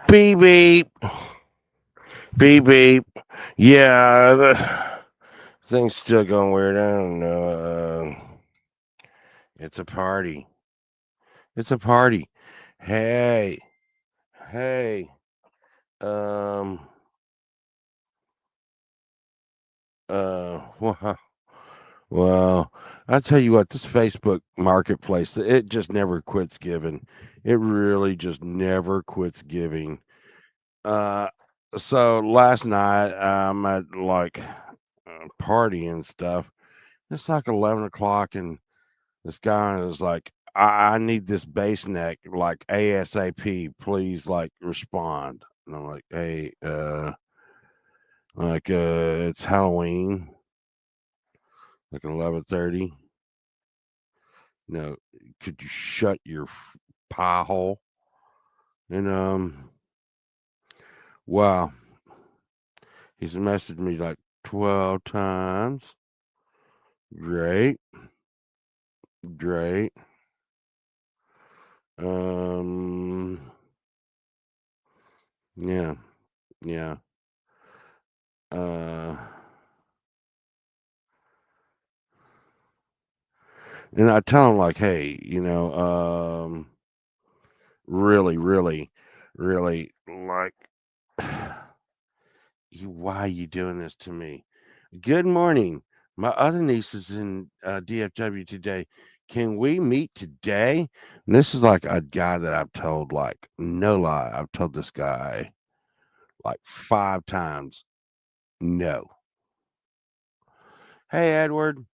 Beep beep, beep beep. Yeah, thing's still going weird. I don't know. It's a party. It's a party. Hey, hey. Um. Wow. Well, I tell you what, this Facebook marketplace, it just never quits giving. It really just never quits giving. Uh. So last night I'm at like a party and stuff. It's like 11 o'clock, and this guy is like, I need this bass neck like ASAP. Please, like, respond. And I'm like, hey, it's Halloween, like 11:30. No, could you shut your pie hole? And wow, he's messaged me like 12 times. Great, great. Um, yeah, yeah. Uh. And I tell him like, "Hey, really, really, really, like, why are you doing this to me? Good morning. My other niece is in DFW today. Can we meet today?" And this is like a guy that I've told, like, no lie, I've told this guy like 5 times no. Hey, Edward.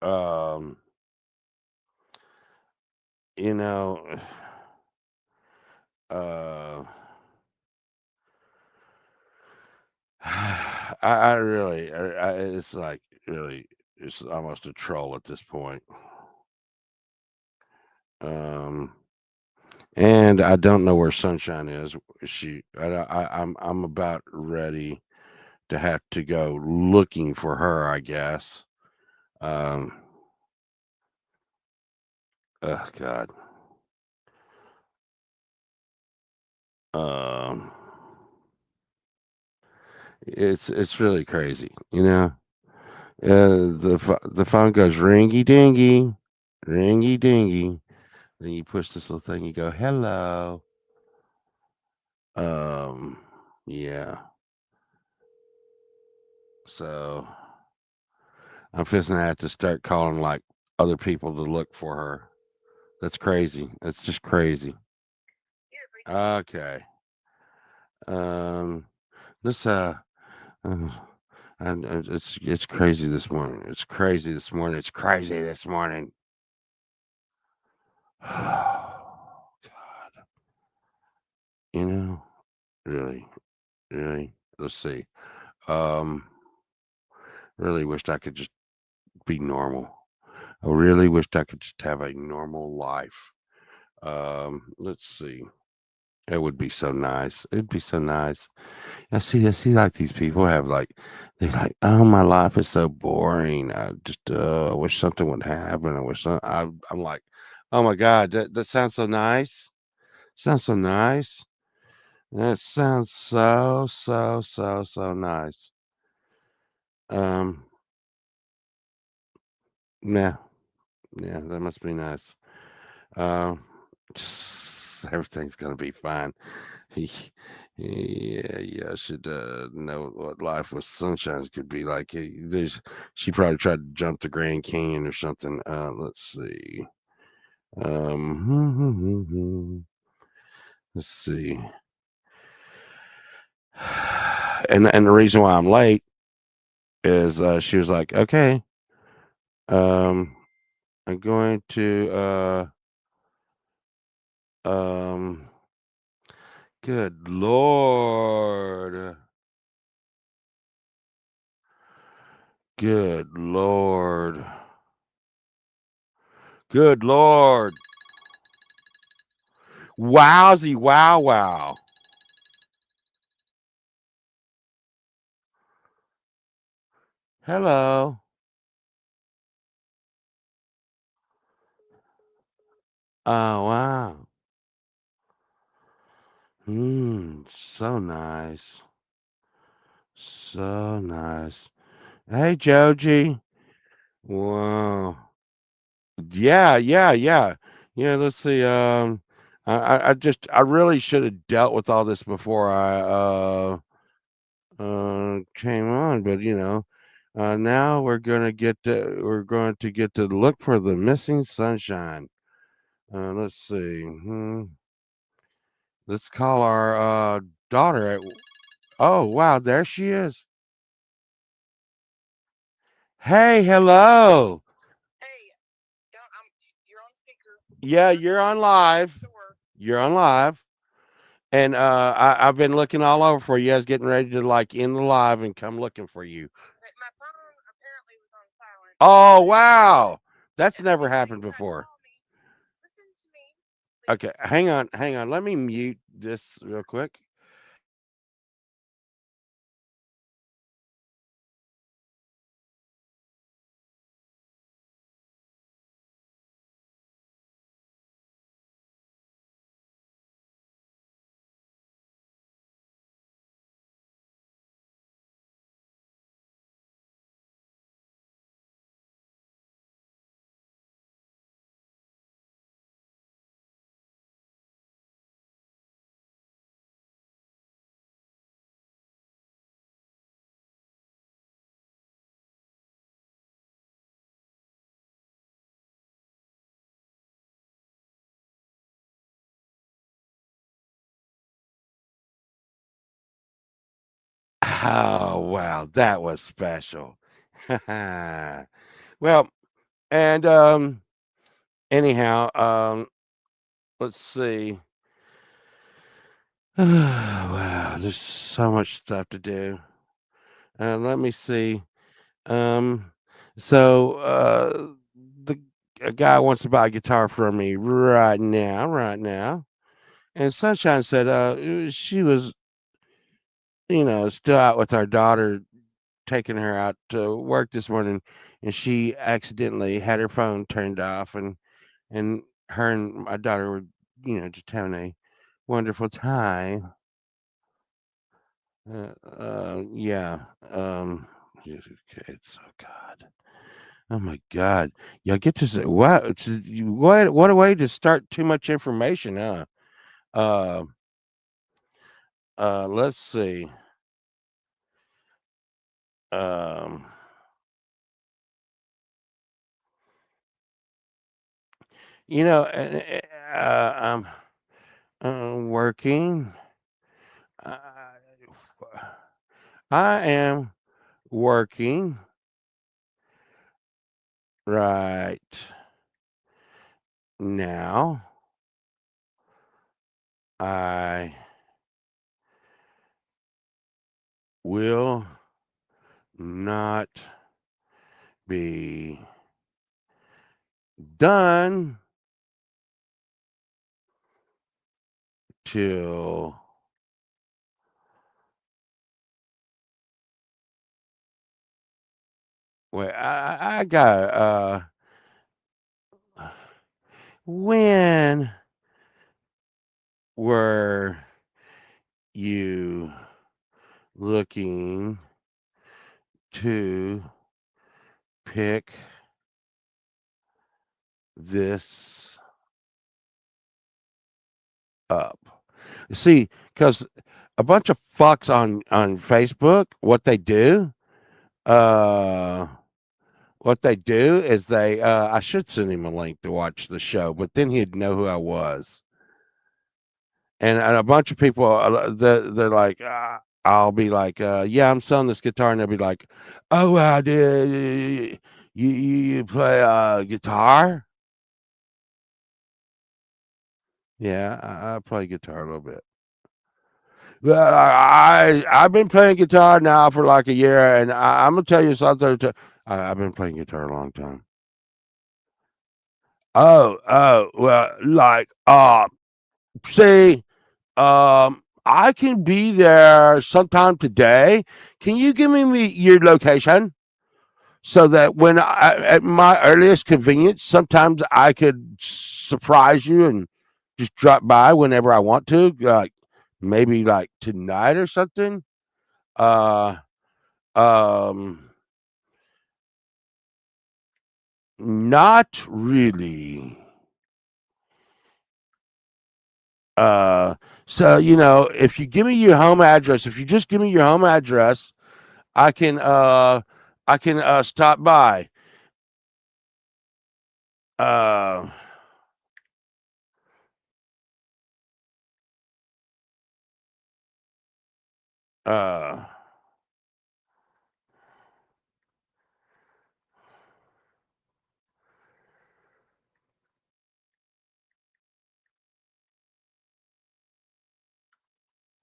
Um, you know, uh, I really, it's like really, it's almost a troll at this point. Um, and I don't know where Sunshine is. I'm about ready to have to go looking for her, I guess. Um, oh God. Um, it's really crazy, you know. The phone goes ringy dingy. Then you push this little thing. You go hello. Um, yeah. So I'm fixing to have to start calling like other people to look for her. That's crazy. That's just crazy. Okay. Um, this uh it's crazy this morning. It's crazy this morning. It's crazy this morning. God, you know, really, really. Let's see. Um, really wished I could just be normal. I really wished I could just have a normal life. Let's see. It would be so nice. It'd be so nice. I see, like these people have like, they're like, oh, my life is so boring. I wish something would happen. I'm like, oh my God, that sounds so nice. Sounds so nice. That sounds so nice. Um, yeah, yeah, that must be nice. Um, everything's gonna be fine. He, yeah, I should know what life with sunshines could be like. She probably tried to jump the Grand Canyon or something. Let's see. Let's see. And the reason why I'm late is she was like, okay, um, I'm going to um, good lord, good lord, good lord. Wowsy, wow, wow. Hello. Oh, wow. So nice. So nice. Hey, Joji. Wow. Yeah. Yeah, let's see. I really should have dealt with all this before I came on, but now we're going to get to look for the missing sunshine. Let's see. Let's call our daughter. Oh wow, there she is. Hey, hello. Yeah, you're on live. You're on live. And I've been looking all over for you. I was getting ready to like end the live and come looking for you. Oh wow, that's never happened before. Okay, hang on. Let me mute this real quick. Oh wow, that was special. Well, and anyhow, let's see. Wow, there's so much stuff to do. Let me see. Um, so the a guy wants to buy a guitar from me right now. And Sunshine said, she was, still out with our daughter, taking her out to work this morning, and she accidentally had her phone turned off, and her and my daughter were, just having a wonderful time. Yeah. Yes, okay. So God. Oh my God. Y'all get to say what? What a way to start too much information, huh? Uh, let's see. Um, I'm working. I, I am working right now. I will not be done till wait. I got when were you looking to pick this up? See, because a bunch of fucks on Facebook, uh, what they do is I should send him a link to watch the show, but then he'd know who I was. And a bunch of people, they're like, I'll be like, yeah, I'm selling this guitar, and they'll be like, oh, dude, you play guitar? Yeah, I play guitar a little bit. Well, I've been playing guitar now for like a year, and I'm gonna tell you something. I've been playing guitar a long time. Well, like, see, I can be there sometime today. Can you give me your location so that at my earliest convenience, sometimes I could surprise you and just drop by whenever I want to? Like, maybe like tonight or something. Uh, um, not really. Uh, so if you give me your home address, if you just give me your home address, I can uh, I can stop by. Uh, uh,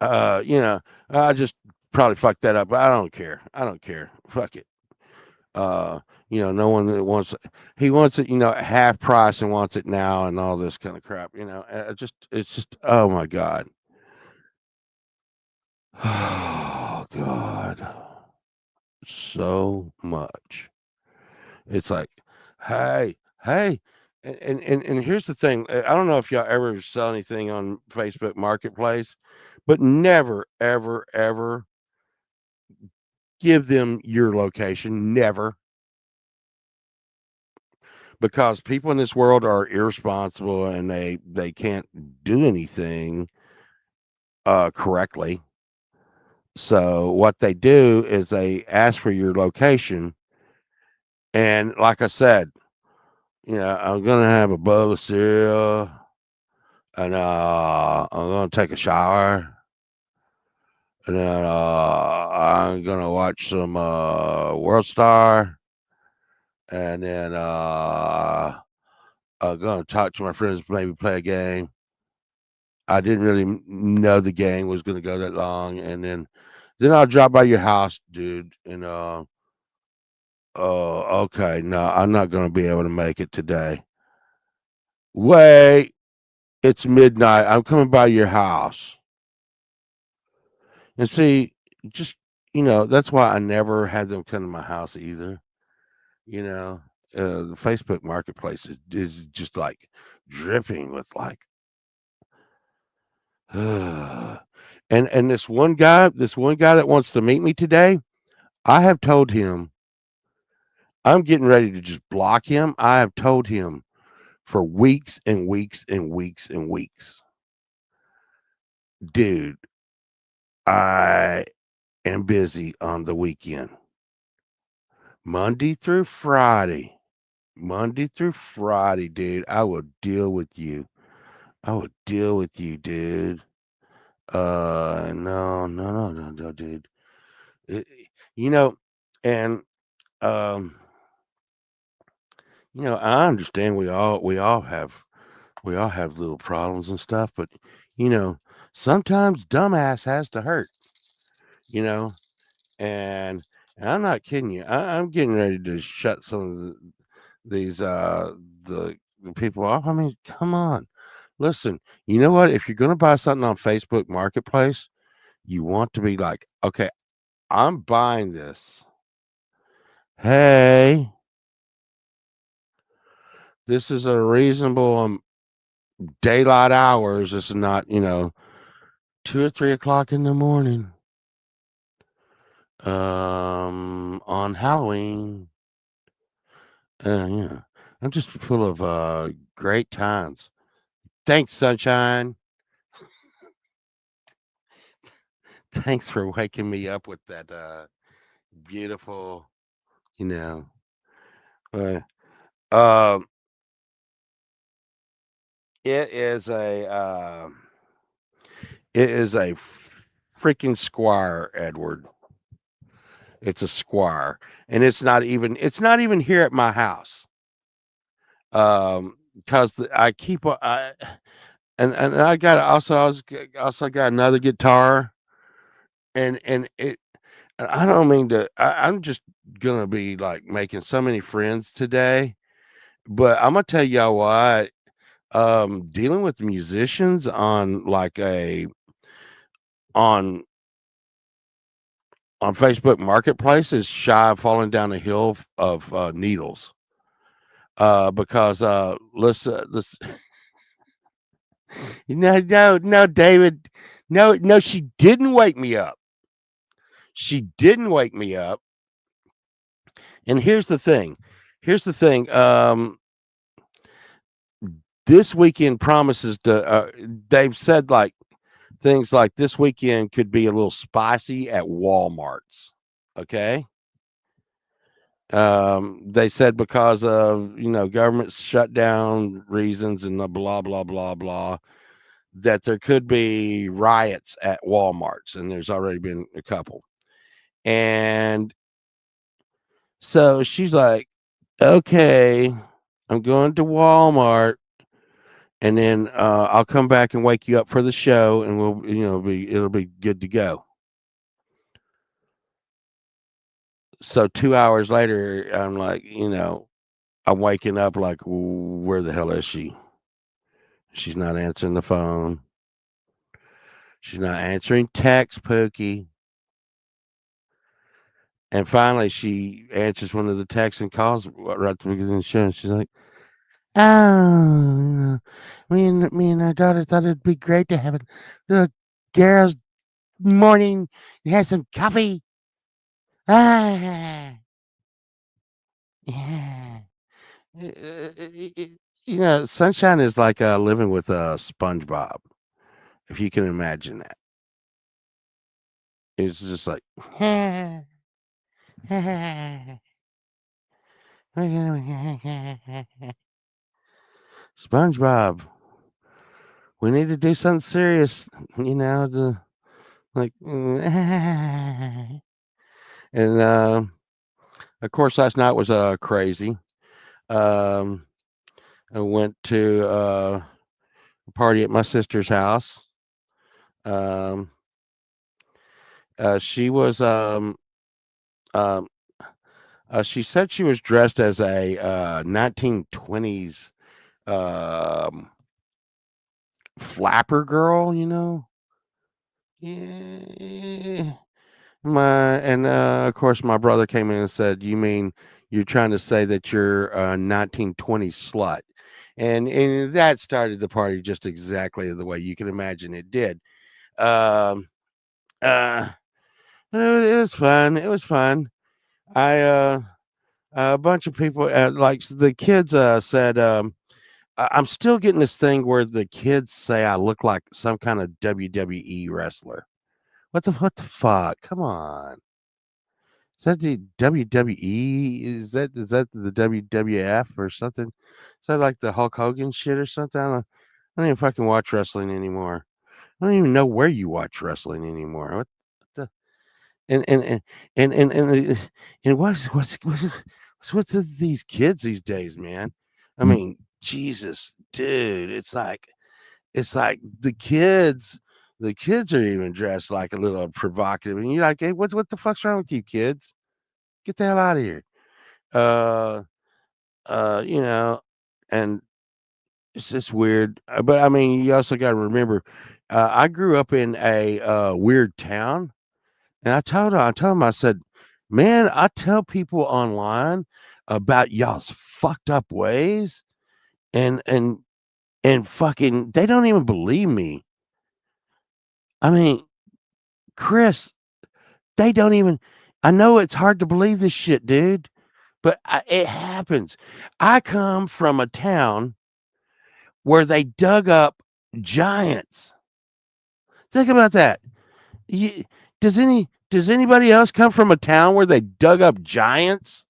uh, you know, I just probably fucked that up, but I don't care. I don't care. Fuck it. Uh, no one that wants he wants it, at half price and wants it now and all this kind of crap. It's just oh my god. Oh god. So much. It's like, hey, hey. And here's the thing. I don't know if y'all ever sell anything on Facebook Marketplace, but never, ever, ever give them your location. Never, because people in this world are irresponsible and they can't do anything correctly. So what they do is they ask for your location, and like I said, I'm gonna have a bowl of cereal, and I'm gonna take a shower, and then I'm gonna watch some World Star, and then I'm gonna talk to my friends, maybe play a game. I didn't really know the game was gonna go that long, and then I'll drop by your house, dude, and oh, okay, no, I'm not gonna be able to make it today. Wait, it's midnight. I'm coming by your house. And see, just that's why I never had them come to my house either. You know, the Facebook Marketplace is just like dripping with like, and this one guy that wants to meet me today, I have told him I'm getting ready to just block him. I have told him for weeks and weeks and weeks and weeks, dude, I am busy on the weekend, Monday through Friday. Monday through Friday, dude. I will deal with you. I will deal with you, dude. No, no, no, no, no, dude. It, you know, and um, I understand we all have little problems and stuff, but you know, sometimes dumbass has to hurt. You know, and, and I'm not kidding you. I'm getting ready to shut some of these the people off. I mean, come on. Listen, you know what? If you're going to buy something on Facebook Marketplace, you want to be like, okay, I'm buying this. Hey, this is a reasonable daylight hours. This is not, 2 or 3 o'clock in the morning on Halloween. Yeah, I'm just full of great times. Thanks, sunshine. Thanks for waking me up with that beautiful, you know. Uh, um, it is a freaking squire, Edward. It's a squire, and it's not even here at my house. Because I keep I and I got also got another guitar, and I don't mean to. I'm just gonna be like making so many friends today, but I'm gonna tell y'all what. Dealing with musicians on like a on on Facebook Marketplace is shy of falling down a hill of needles. Because listen, No, David. No, she didn't wake me up. She didn't wake me up. And here's the thing. Here's the thing. This weekend promises to. They've said like things like this weekend could be a little spicy at Walmart's. Okay. They said because of government shutdown reasons and the blah blah blah blah that there could be riots at Walmart's, and there's already been a couple. And so she's like, "Okay, I'm going to Walmart, and then I'll come back and wake you up for the show, and we'll it'll be good to go." So 2 hours later, I'm like, I'm waking up like, where the hell is she? She's not answering the phone. She's not answering text, Pookie. And finally, she answers one of the texts and calls right at the beginning of the show. And she's like, "Oh, me and our daughter thought it'd be great to have a little girls' morning and have some coffee. Ah, yeah." Uh, uh, uh, Sunshine is like living with SpongeBob, if you can imagine that. It's just like, SpongeBob, we need to do something serious, to like, and of course, last night was crazy. Um, I went to a party at my sister's house. Um, she was um, she said she was dressed as a 1920s um, flapper girl. Yeah. Of course my brother came in and said, "You mean you're trying to say that you're a 1920s slut?" And that started the party just exactly the way you can imagine it did. Um, uh, it was fun. It was fun. I a bunch of people like the kids said I'm still getting this thing where the kids say I look like some kind of WWE wrestler. What the fuck? Come on. Is that the WWE? Is that the WWF or something? Is that like the Hulk Hogan shit or something? I don't even fucking watch wrestling anymore. I don't even know where you watch wrestling anymore. What the and and and and what's with these kids these days, man? I mean, Jesus, dude, it's like the kids are even dressed like a little provocative, and you're like, hey, what the fuck's wrong with you kids? Get the hell out of here. Uh, you know, and it's just weird. But I mean, you also got to remember, I grew up in a weird town, and I told him, I said, man, I tell people online about y'all's fucked up ways, and fucking, they don't even believe me. I mean, Chris, they don't even. I know it's hard to believe this shit, dude, but it happens. I come from a town where they dug up giants. Think about that. You, does anybody else come from a town where they dug up giants?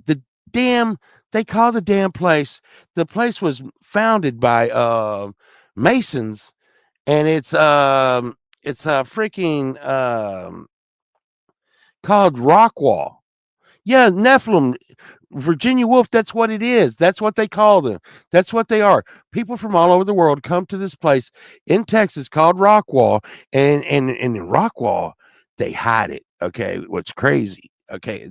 The damn they call the damn place. The place was founded by Masons, and it's a freaking called Rockwall. Yeah, Nephilim, Virginia Wolf, that's what it is. That's what they call them. That's what they are. People from all over the world come to this place in Texas called Rockwall, and in Rockwall, they hide it. Okay, what's crazy? Okay,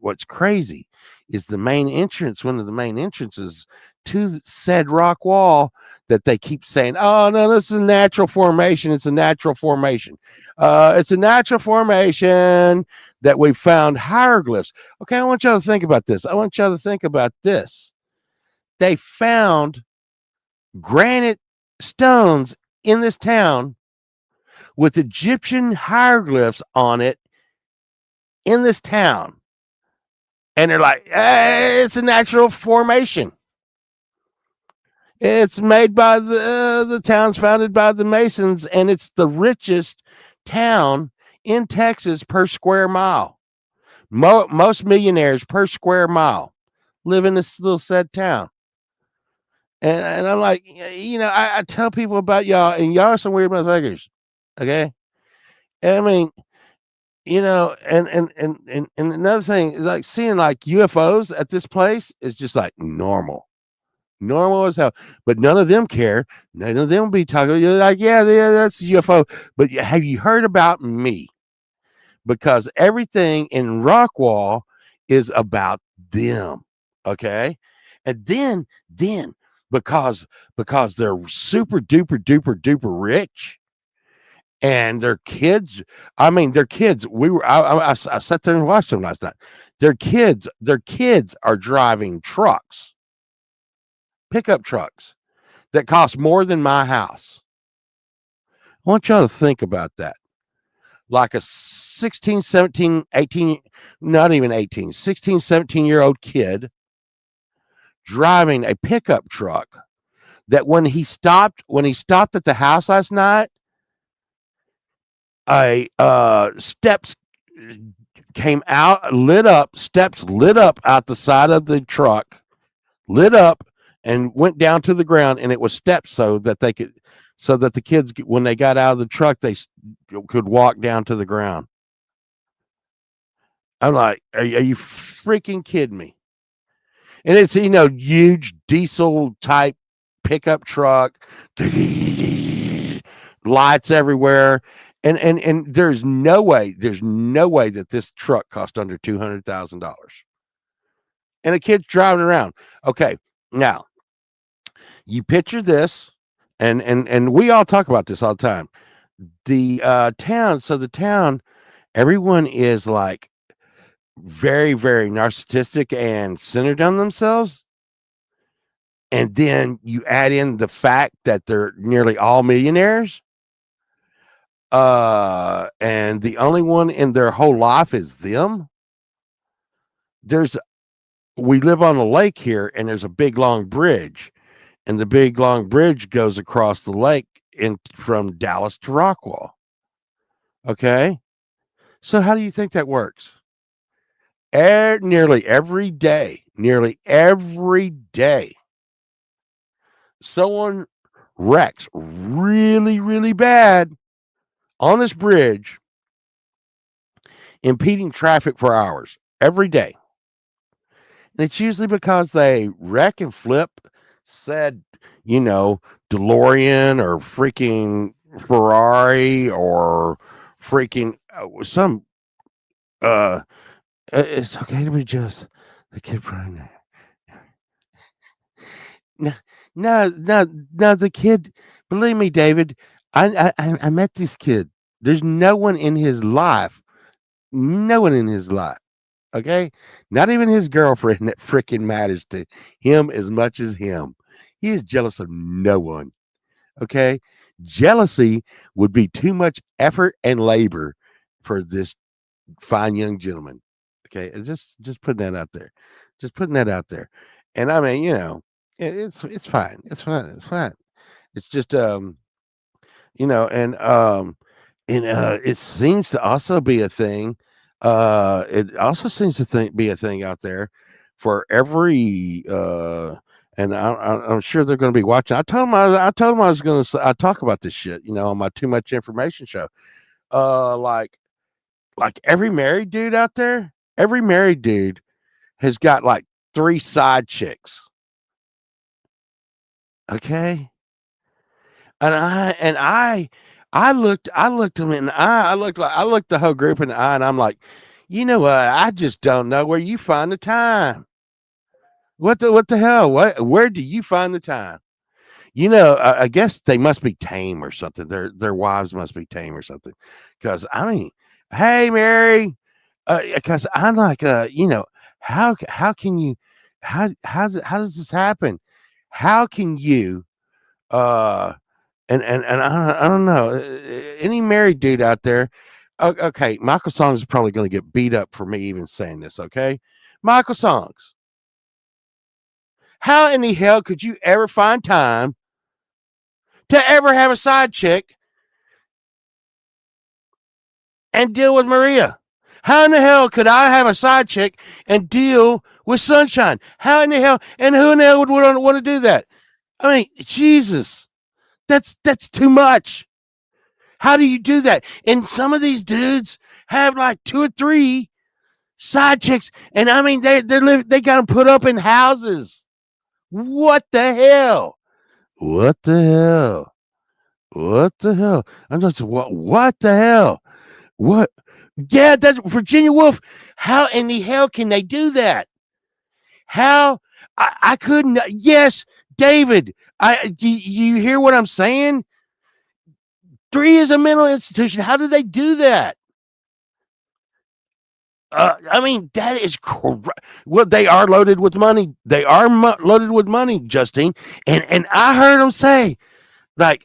what's crazy is the main entrance. One of the main entrances to said rock wall that they keep saying, "Oh no, this is a natural formation. It's a natural formation. It's a natural formation that we found hieroglyphs." Okay, I want y'all to think about this. I want y'all to think about this. They found granite. stones in this town with Egyptian hieroglyphs on it in this town. And they're like, it's a natural formation. It's made by the town's founded by the Masons, and it's the richest town in Texas per square mile. Most millionaires per square mile live in this little said town. And I'm like, I tell people about y'all, and y'all are some weird motherfuckers. Okay. I mean, and another thing is like seeing like UFOs at this place is just like normal as hell. But none of them care. None of them be talking. You're like, yeah, that's a UFO. But have you heard about me? Because everything in Rockwall is about them. Okay, and then because they're super duper duper duper rich and their kids, I mean their kids, I sat there and watched them last night. Their kids are driving trucks, pickup trucks that cost more than my house. I want y'all to think about that. Like a 16, 17, 18, not even 18, 16, 17-year old kid driving a pickup truck that when he stopped at the house last night, a steps came out, steps lit up out the side of the truck, lit up and went down to the ground, and it was steps so that the kids, when they got out of the truck, they could walk down to the ground. I'm like, are you freaking kidding me? And it's huge diesel type pickup truck, lights everywhere. And there's no way that this truck cost under $200,000. And a kid's driving around. Okay, now you picture this, and we all talk about this all the time. The town, everyone is like very, very narcissistic and centered on themselves. And then you add in the fact that they're nearly all millionaires. And the only one in their whole life is them. There's we live on a lake here, and there's a big long bridge, and the big long bridge goes across the lake in from Dallas to Rockwall. Okay, so how do you think that works? Nearly every day, someone wrecks really, really bad on this bridge, impeding traffic for hours every day. And it's usually because they wreck and flip said, you know, DeLorean or freaking Ferrari or freaking some. Uh, it's okay to be just the kid crying. No, no. The kid. Believe me, David. I met this kid. There's no one in his life. No one in his life. Okay, not even his girlfriend that freaking matters to him as much as him. He is jealous of no one. Okay, jealousy would be too much effort and labor for this fine young gentleman. Okay, and just putting that out there, just putting that out there. And I mean, it's fine, it's fine. It's just you know, and it seems to also be a thing. It also seems to be a thing out there for every. And I'm sure they're going to be watching. I told them I was going to. I talk about this shit, on my Too Much Information show. Like every married dude out there, every married dude has got like three side chicks. Okay, and I looked them in the eye. I looked the whole group in the eye, and I'm like, you know what? I just don't know where you find the time. What the hell? Where do you find the time? I guess they must be tame or something. Their wives must be tame or something. Because I mean, hey Mary, because I'm like, how can you, how does this happen? How can you? And I don't know, any married dude out there. Okay, Michael Songs is probably going to get beat up for me even saying this. Okay, Michael Songs, how in the hell could you ever find time to ever have a side chick and deal with Maria? How in the hell could I have a side chick and deal with Sunshine? How in the hell, and who in the hell would want to do that? I mean, Jesus, that's too much. How do you do that? And some of these dudes have like two or three side chicks, and I mean they got them put up in houses. What the hell? What the hell? What the hell? I'm just what the hell? What? Yeah, that's Virginia Woolf. How in the hell can they do that? How I couldn't. Yes, David. You hear what I'm saying? Three is a mental institution. How do they do that? I mean, that is correct. Well, they are loaded with money. They are loaded with money, Justine. And I heard them say, like,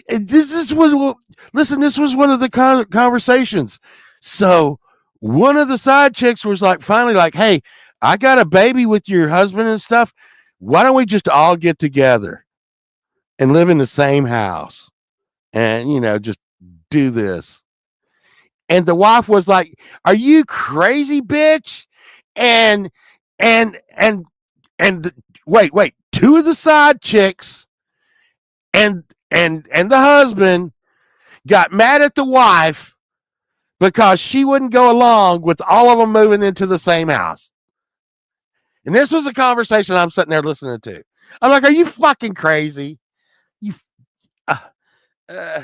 this was listen. This was one of the conversations. So one of the side chicks was like, finally, like, hey, I got a baby with your husband and stuff. Why don't we just all get together and live in the same house and just do this? And the wife was like, "Are you crazy, bitch?" And and and and wait, two of the side chicks and the husband got mad at the wife because she wouldn't go along with all of them moving into the same house. And this was a conversation I'm sitting there listening to. I'm like, "Are you fucking crazy? You uh, uh,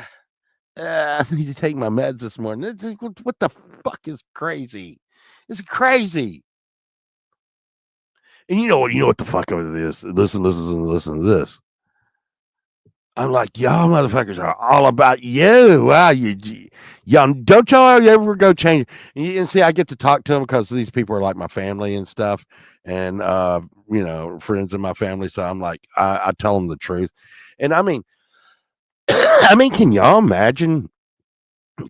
I need to take my meds this morning. What the fuck is crazy? It's crazy." And you know what the fuck of it is. Listen to this. I'm like, y'all motherfuckers are all about you. Wow, y'all don't y'all ever go change. And see, I get to talk to them because these people are like my family and stuff, and friends of my family. So I'm like, I tell them the truth, and I mean, can y'all imagine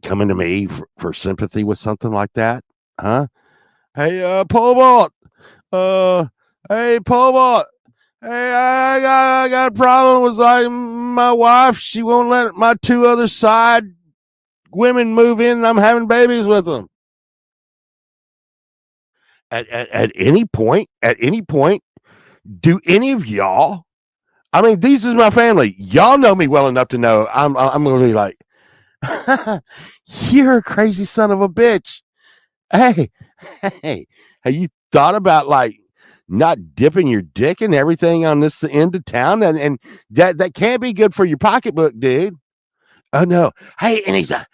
coming to me for sympathy with something like that? Huh? Hey, Paul Uh, hey, Paul Hey, I got a problem with like my wife. She won't let my two other side women move in, and I'm having babies with them. At any point, do any of y'all? I mean, these is my family. Y'all know me well enough to know I'm going to be like, you're a crazy son of a bitch. Hey, hey, have you thought about like not dipping your dick in everything on this end of town? And that can't be good for your pocketbook, dude. Oh no. Hey, and he's like,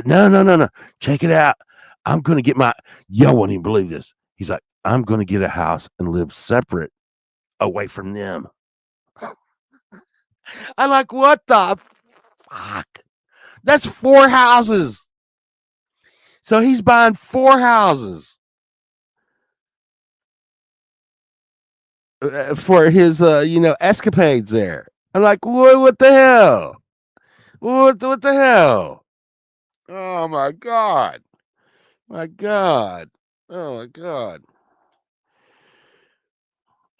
no. Check it out. I'm gonna get my y'all won't even believe this. He's like, I'm gonna get a house and live separate away from them. I'm like, what the fuck? That's four houses. So he's buying four houses for his escapades there. I'm like, what the hell? What the hell? Oh my god. My god. Oh my god.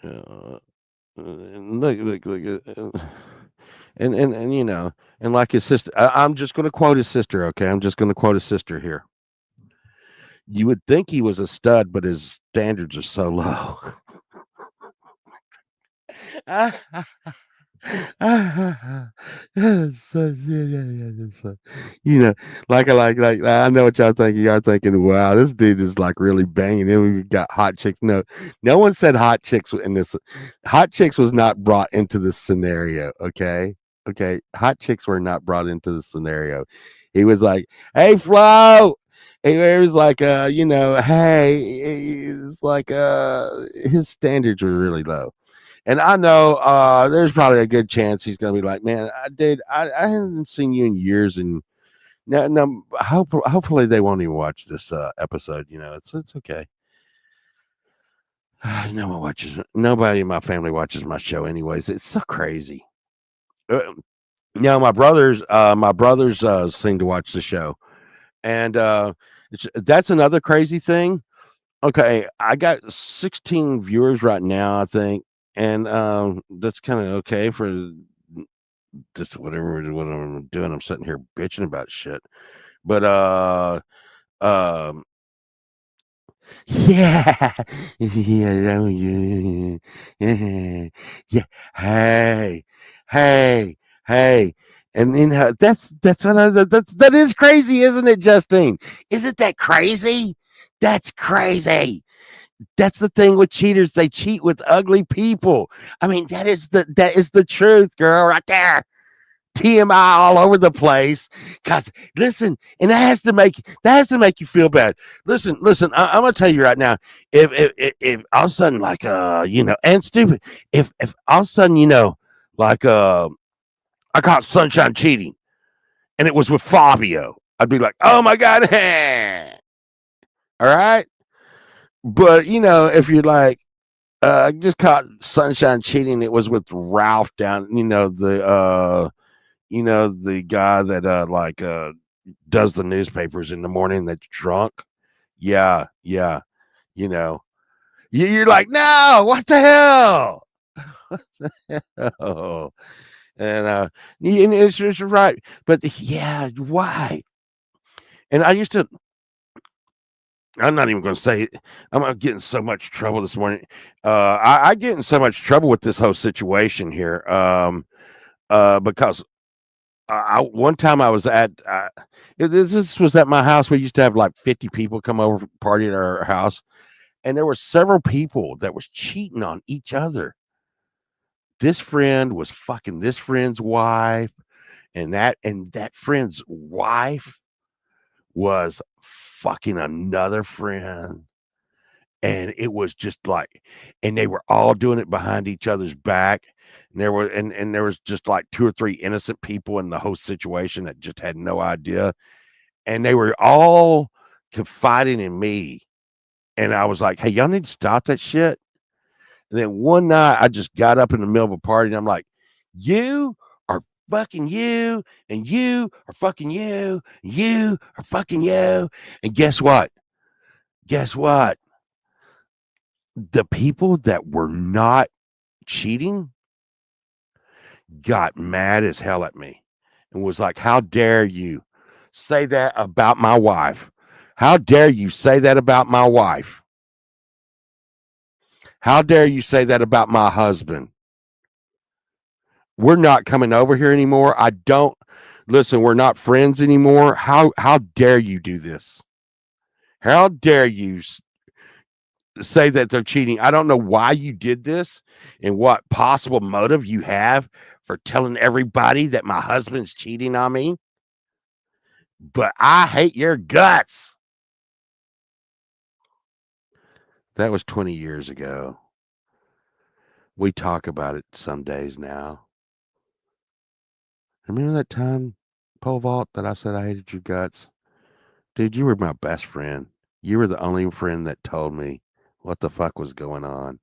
Uh, look, and and like his sister. I'm just going to quote his sister. Okay, I'm just going to quote his sister here. You would think he was a stud, but his standards are so low. So, so, I know what y'all thinking. Y'all thinking, wow, this dude is like really banging. And we got hot chicks. No one said hot chicks in this. Hot chicks was not brought into this scenario. Okay, hot chicks were not brought into the scenario. He was like, "Hey, Flo." He was like, hey, it's like, his standards were really low. And I know there's probably a good chance he's going to be like, man, I haven't seen you in years, and no, hopefully they won't even watch this episode. It's okay. No one watches. Nobody in my family watches my show, anyways. It's so crazy. Uh, No, my brothers seem to watch the show, and that's another crazy thing. Okay, I got 16 viewers right now, I think, and that's kind of okay for just whatever what I'm doing. I'm sitting here bitching about shit, but um, yeah, yeah, oh, yeah, yeah, yeah. Hey, hey, hey. And then that's what that is crazy, isn't it, Justine? Isn't that crazy? That's crazy. That's the thing with cheaters. They cheat with ugly people. I mean, that is the truth, girl, right there. TMI all over the place. Cause listen, and that has to make you feel bad. Listen. I'm gonna tell you right now. If all of a sudden, like and stupid, if all of a sudden, like I caught Sunshine cheating, and it was with Fabio, I'd be like, oh my god, all right. But if you're like, I just caught Sunshine cheating. It was with Ralph down, the guy that does the newspapers in the morning that's drunk. Yeah, yeah. You know, you're like, no, what the hell? Oh, and it's right, but yeah, why? And I used to. I'm not even going to say it. I'm gonna get in so much trouble this morning. I get in so much trouble with this whole situation here. Because one time I was this was at my house. We used to have like 50 people come over for party at our house, and there were several people that was cheating on each other. This friend was fucking this friend's wife, and that friend's wife was fucking another friend. And it was just like, and they were all doing it behind each other's back. And there was just like two or three innocent people in the whole situation that just had no idea, and they were all confiding in me. And I was like, hey, y'all need to stop that shit. And then one night I just got up in the middle of a party, and I'm like, you are fucking you, and you are fucking you, you are fucking you. And guess what, the people that were not cheating got mad as hell at me and was like, how dare you say that about my wife? How dare you say that about my wife? How dare you say that about my husband? We're not coming over here anymore. I don't listen, we're not friends anymore. How dare you do this? How dare you say that they're cheating? I don't know why you did this and what possible motive you have for telling everybody that my husband's cheating on me, but I hate your guts. That was 20 years ago. We talk about it some days now. Remember that time, Pole Vault, that I said I hated your guts? Dude, you were my best friend. You were the only friend that told me what the fuck was going on,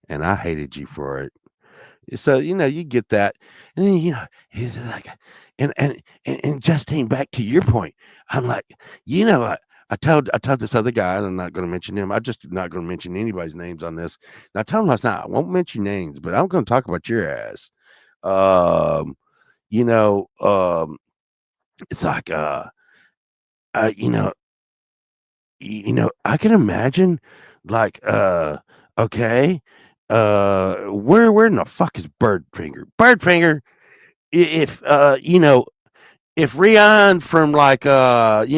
and I hated you for it. So, you get that. And then, he's like, and Justine, back to your point, I'm like, I told this other guy, and I'm not going to mention him. I'm just not going to mention anybody's names on this. And I told him last night, I won't mention names, but I'm going to talk about your ass. Um, you know, it's like, uh, you know, I can imagine, like, okay, where in the fuck is Birdfinger? Birdfinger, if if Rion from like Wet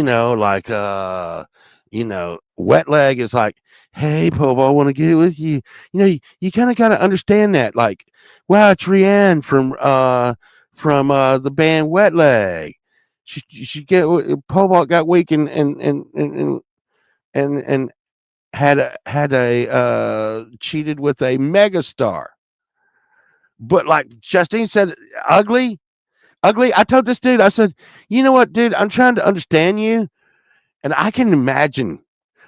Leg is like, hey Pobo, I want to get with you. You kind of gotta understand that. Like, wow, it's Rianne from the band Wet Leg. She get Pobo got weak and had a cheated with a megastar. But like Justine said, ugly. Ugly. I told this dude, I said, you know what, dude, I'm trying to understand you, and I can imagine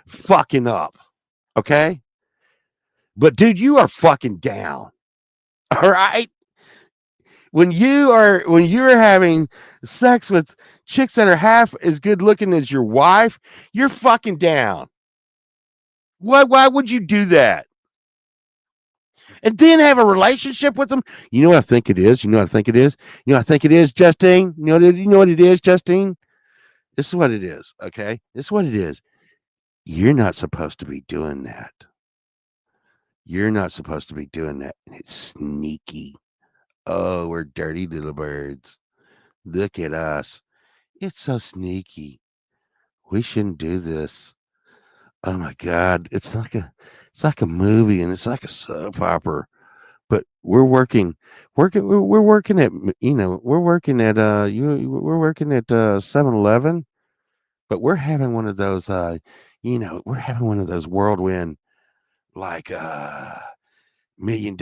fucking up. Okay. But dude, you are fucking down. All right. when you're having sex with chicks that are half as good looking as your wife, you're fucking down. Why would you do that? And then have a relationship with them? You know what I think it is? You know what I think it is? You know what I think it is, Justine? You know what it is, Justine? This is what it is, okay? This is what it is. You're not supposed to be doing that. You're not supposed to be doing that. And it's sneaky. Oh, we're dirty little birds. Look at us. It's so sneaky. We shouldn't do this. Oh my God. It's like a movie and it's like a soap opera. But we're working at we're working at we're working at 7-Eleven, but we're having one of those we're having one of those whirlwind like $1 million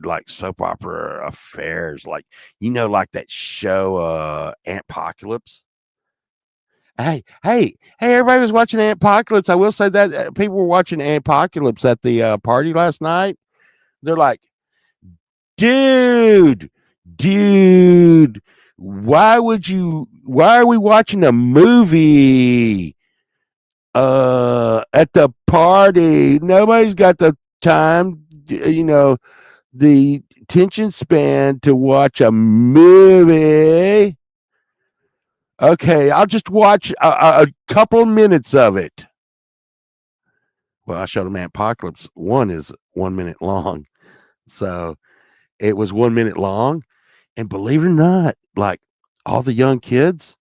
like soap opera affairs, like like that show Antpocalypse. Hey, everybody was watching Antpocalypse. I will say that people were watching Antpocalypse at the party last night. They're like, dude, dude, why are we watching a movie at the party? Nobody's got the time, the attention span to watch a movie. Okay, I'll just watch a couple of minutes of it. Well, I showed them Apocalypse. One is 1 minute long. So it was 1 minute long. And believe it or not, like all the young kids,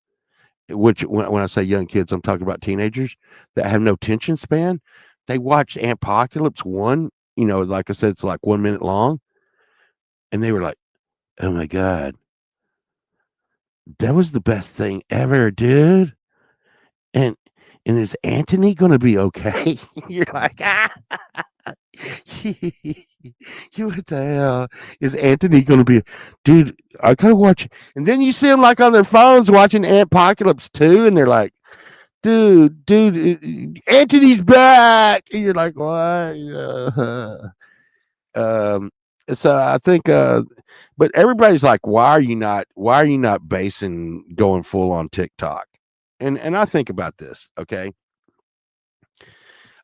which when I say young kids, I'm talking about teenagers that have no attention span, they watched Apocalypse 1, like I said, it's like 1 minute long. And they were like, oh my God, that was the best thing ever, dude. And is Anthony gonna be okay? You're like, ah, what the hell is Anthony gonna be? Dude, I gotta watch. And then you see them like on their phones watching Apocalypse 2, and they're like, dude, Anthony's back. And you're like, what? Um, so I think, but everybody's like, why are you not basing going full on TikTok? And I think about this, okay.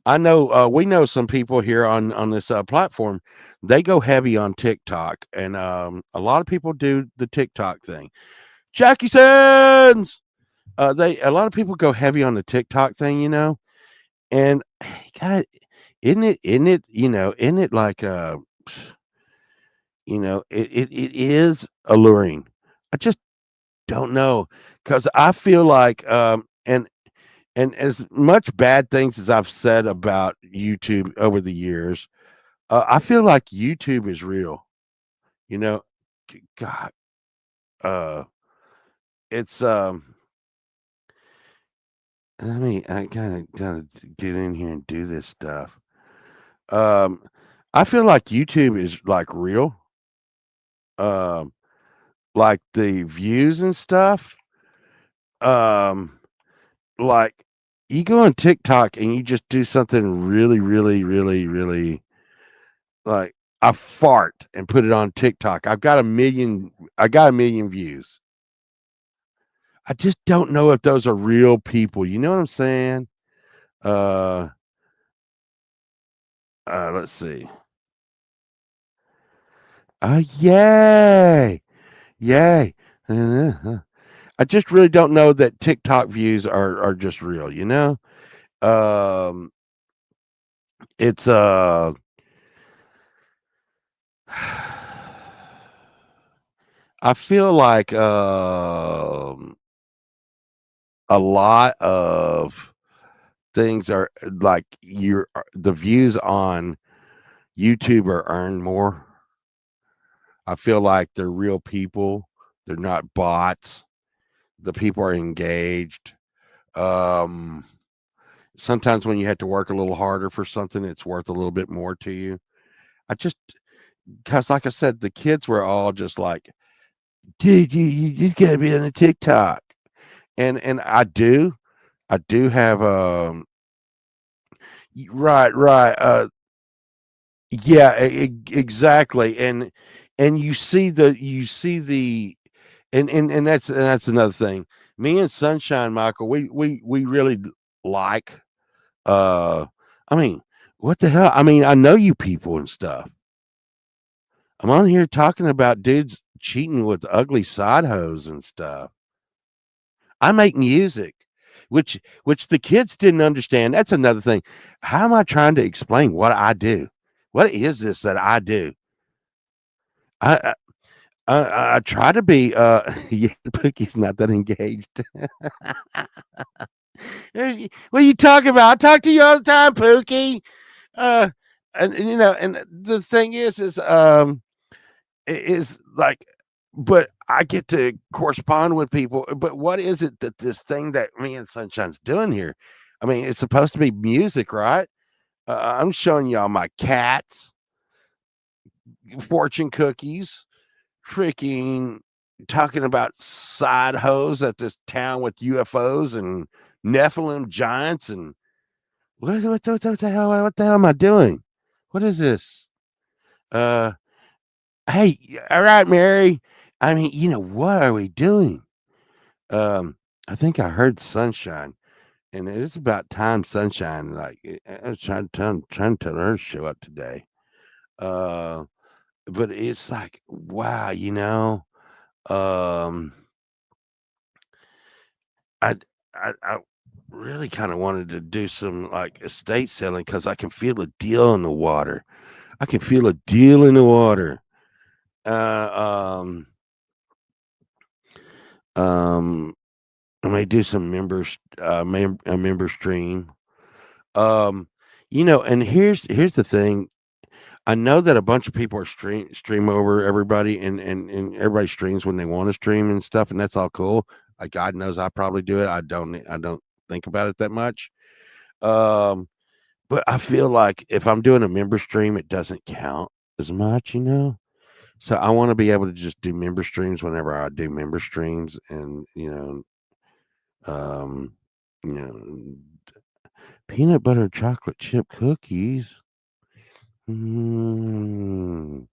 I know we know some people here on this platform. They go heavy on TikTok, and a lot of people do the TikTok thing. Jackie Sands. They a lot of people go heavy on the TikTok thing, and God, isn't it isn't it like it is alluring. I just don't know because I feel like and as much bad things as I've said about YouTube over the years, I feel like YouTube is real. You know, God, uh, it's I gotta get in here and do this stuff. Um, I feel like YouTube is like real. Um, like the views and stuff. Um, like you go on TikTok and you just do something really, really, really, really like I fart and put it on TikTok. I got 1 million views. I just don't know if those are real people. You know what I'm saying? Uh let's see. Yay. Yay. Uh, I just really don't know that TikTok views are just real, Um it's I feel like a lot of things are like the views on YouTube are earned more. I feel like they're real people. They're not bots. The people are engaged. Um, Sometimes when you have to work a little harder for something, it's worth a little bit more to you. I just because, like I said, the kids were all just like, "Dude, you just gotta be on the TikTok," and I do have right, right, yeah, exactly, and you see the and that's another thing. Me and Sunshine Michael, we really like uh I mean, what the hell? I mean, I know you people and stuff. I'm on here talking about dudes cheating with ugly side hoes and stuff. I make music, which the kids didn't understand. That's another thing. How am I trying to explain what I do? What is this that I do? I I try to be yeah, Pookie's not that engaged. What are you talking about? I talk to you all the time, Pookie. Uh and and the thing is like, but I get to correspond with people. But what is it that this thing that me and Sunshine's doing here? I mean, it's supposed to be music, right? I'm showing y'all my cats, fortune cookies, freaking talking about side hoes at this town with UFOs and Nephilim giants and what the hell am I doing? What is this? Uh, hey, all right, Mary. I mean, what are we doing? Um, I think I heard Sunshine, and it's about time Sunshine. Like I was trying to tell her to show up today. Uh, but it's like, wow, um, I I really kind of wanted to do some like estate selling because I can feel a deal in the water. I can feel a deal in the water. Uh, um, um, I may do some a member stream. Um, and here's the thing. I know that a bunch of people are stream over everybody, and everybody streams when they want to stream and stuff, and that's all cool. Like God knows, I probably do it. I don't think about it that much. Um, but I feel like if I'm doing a member stream, it doesn't count as much. So I want to be able to just do member streams whenever I do member streams, and um, you know, peanut butter chocolate chip cookies. Mm,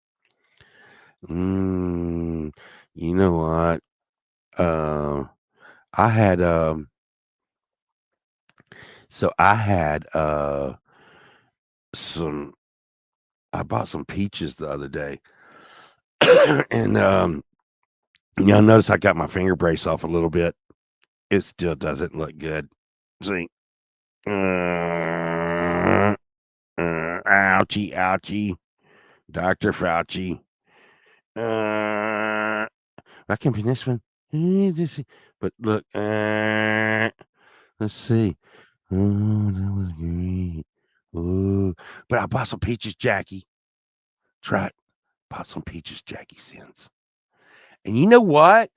mm, you know what? Uh, I had I had some. I bought some peaches the other day, and y'all notice I got my finger brace off a little bit. It still doesn't look good. See, ouchie, ouchie, Doctor Fauci. I can be this one. But look, let's see. Oh, that was great. Ooh, but I bought some peaches, Jackie. Try it. Bought some peaches, Jackie sends. And you know what?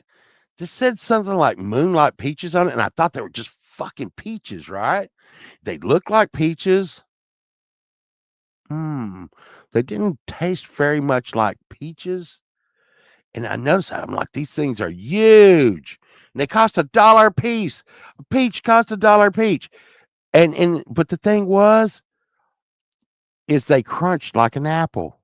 This said something like moonlight peaches on it, and I thought they were just fucking peaches, right? They look like peaches. Hmm. They didn't taste very much like peaches. And I noticed I'm like, these things are huge. And they cost $1 a piece. A peach cost $1 a peach. And but the thing is they crunched like an apple.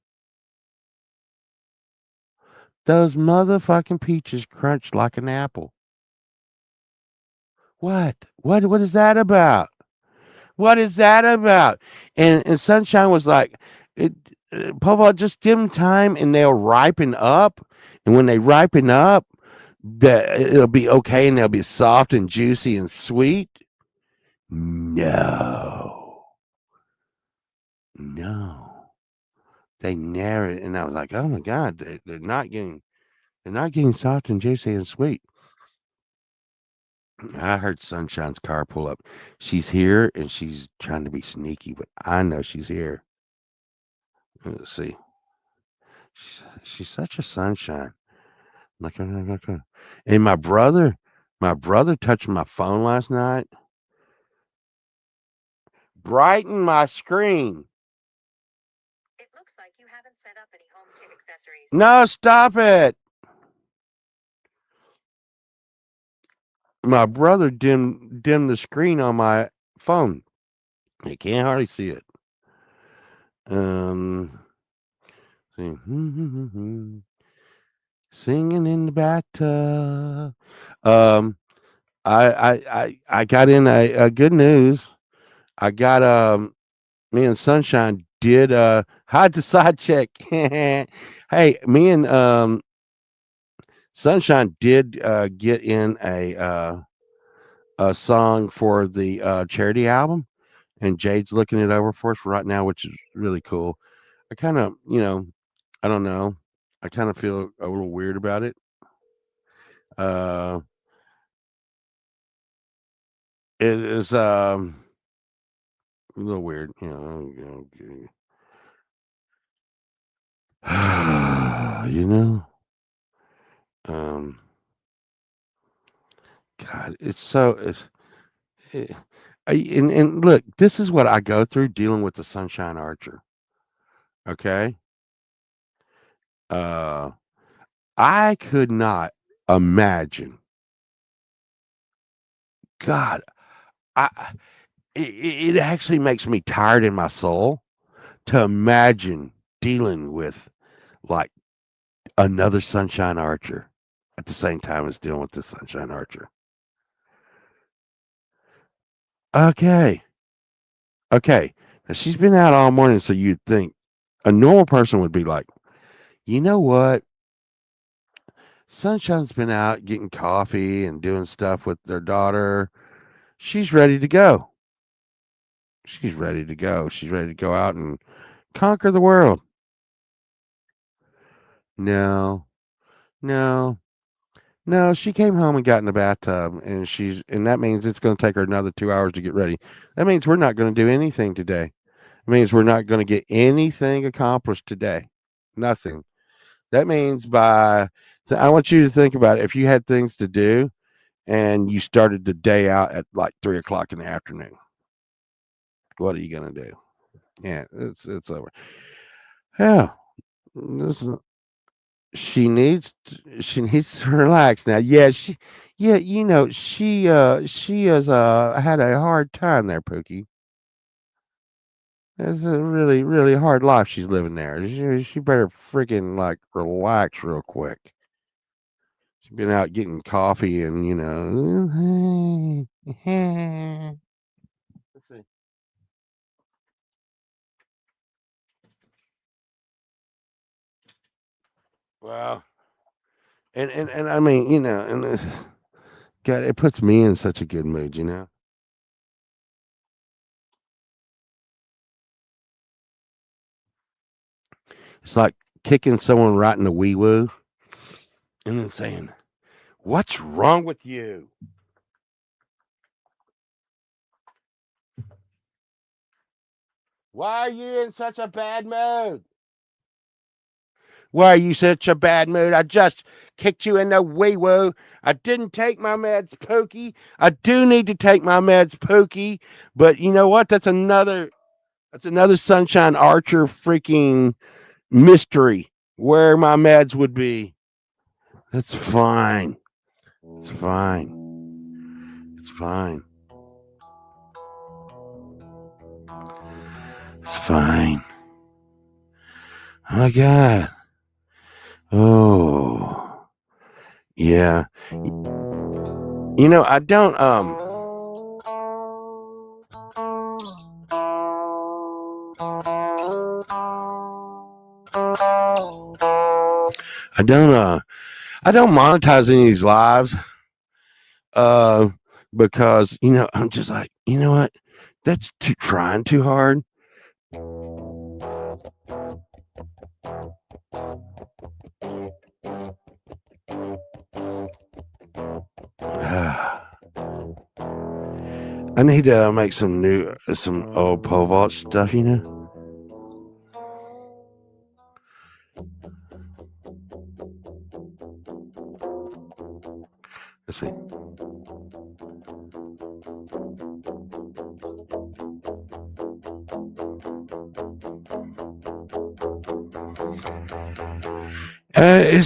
Those motherfucking peaches crunched like an apple. What? What is that about? What is that about? And Sunshine was like, it, Papa, just give them time and they'll ripen up. And when they ripen up, it'll be okay and they'll be soft and juicy and sweet. No, no, they never. And I was like, oh my god, they're not getting soft and juicy and sweet. I heard Sunshine's car pull up. She's here and she's trying to be sneaky, but I know she's here. Let's see. She's such a sunshine. Like, and my brother touched my phone last night. Brighten my screen. No, stop it. My brother dimmed the screen on my phone. You can't hardly see it. Um, see. Singing in the bathtub. Um, I got in a good news. I got me and Sunshine did hide the side check. Hey, me and Sunshine did get in a song for the charity album, and Jade's looking it over for us right now, which is really cool. I kind of, I don't know. I kind of feel a little weird about it. Uh, it is a little weird, you know. Um, God, it, and look, this is what I go through dealing with the Sunshine Archer. Okay, uh, I could not imagine. God, I it actually makes me tired in my soul to imagine dealing with like another Sunshine Archer at the same time as dealing with the Sunshine Archer. Okay, okay. Now she's been out all morning, so you'd think a normal person would be like, you know what? Sunshine's been out getting coffee and doing stuff with their daughter. She's ready to go. She's ready to go. She's ready to go out and conquer the world. No, no, no. She came home and got in the bathtub, and that means it's going to take her another 2 hours to get ready. That means we're not going to do anything today. It means we're not going to get anything accomplished today. Nothing. That means I want you to think about it. If you had things to do and you started the day out at like 3 o'clock in the afternoon, what are you going to do? Yeah, it's over. Yeah, this is, she needs to relax now. Yeah, yeah, she has had a hard time there, Pookie. It's a really really hard life she's living there. She better freaking like relax real quick. She's been out getting coffee and let's see. Well, and I mean, and God, it puts me in such a good mood. It's like kicking someone right in the wee woo and then saying, "What's wrong with you? Why are you in such a bad mood? Why are you such a bad mood? I just kicked you in the wee woo. I didn't take my meds, Pookie. I do need to take my meds, Pookie. But you know what? That's another Sunshine Archer freaking mystery where my meds would be. That's fine. It's fine. It's fine. It's fine. Oh my God. Oh, yeah. I don't I don't I don't monetize any of these lives uh because I'm just like, you know what? That's trying too hard. I need to make some old pole vault stuff. Let's see.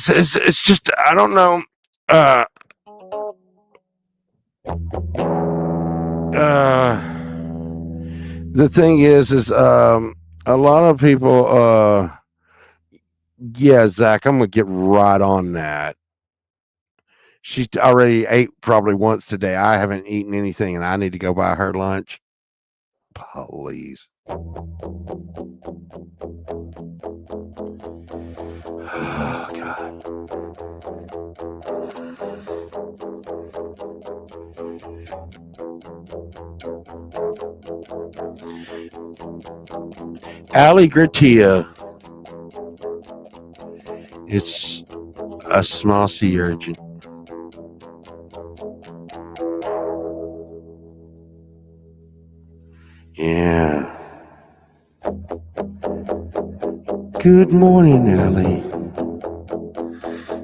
It's just I don't know. Uh, uh, the thing is a lot of people. Yeah, Zach, I'm gonna get right on that. She's already ate probably once today. I haven't eaten anything, and I need to go buy her lunch. Please. Oh God. Alligator. It's a small sea urchin. Yeah. Good morning, Allie.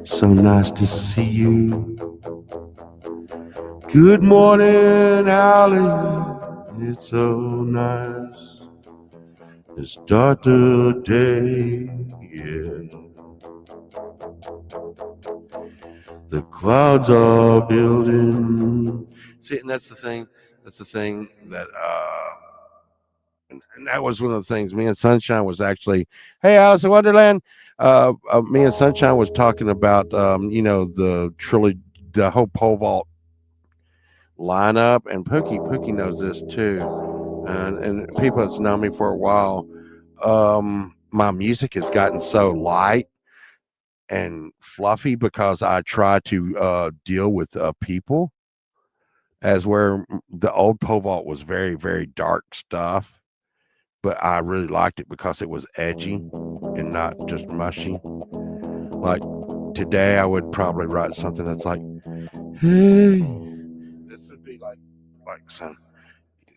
So nice to see you. Good morning, Allie. It's so nice to start the day. Yeah. The clouds are building. See, and that's the thing. That's the thing that and that was one of the things me and Sunshine was actually, hey, Alice in Wonderland. Me and Sunshine was talking about, the trilogy, the whole pole vault lineup, and Pookie knows this too, and people that's known me for a while. My music has gotten so light and fluffy because I try to deal with people, as where the old pole vault was very very dark stuff, but I really liked it because it was edgy and not just mushy. Like today, I would probably write something that's like, "Hey," this would be like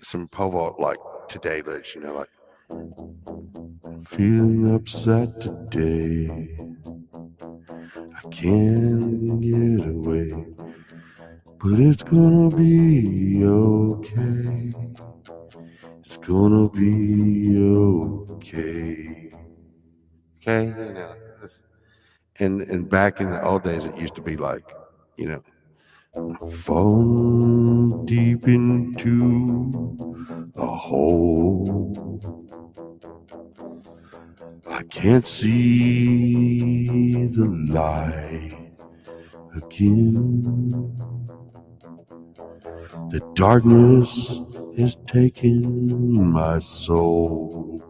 some povo like today, like feeling upset today. I can't get away, but it's gonna be okay. It's gonna be okay. Okay, and back in the old days, it used to be like, you know, falling deep into a hole. I can't see the light again. The darkness is taking my soul,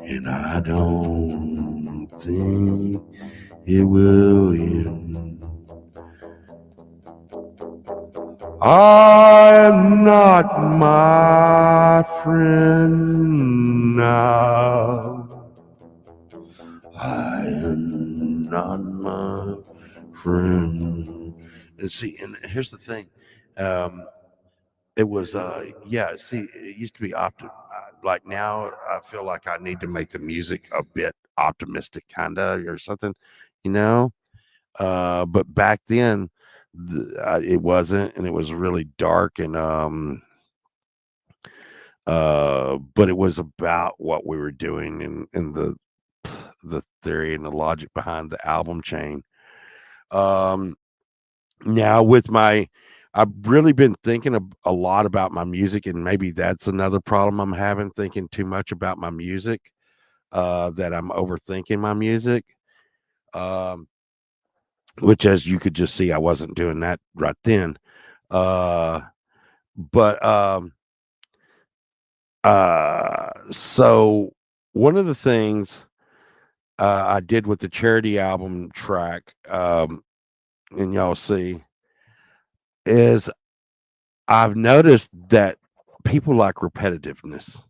and I don't think it will end. I am not my friend now. I am not my friend. And see, and here's the thing. Um, it was, yeah, see, it used to be like now I feel like I need to make the music a bit optimistic, kind of, or something, you know? But back then, it wasn't, and it was really dark, and but it was about what we were doing, and the theory and the logic behind the album chain. Um, Now with I've really been thinking a lot about my music, and maybe that's another problem I'm having, thinking too much about my music. That I'm overthinking my music. Um, which, as you could just see, I wasn't doing that right then. Uh, but so one of the things I did with the charity album track, and y'all see, is I've noticed that people like repetitiveness.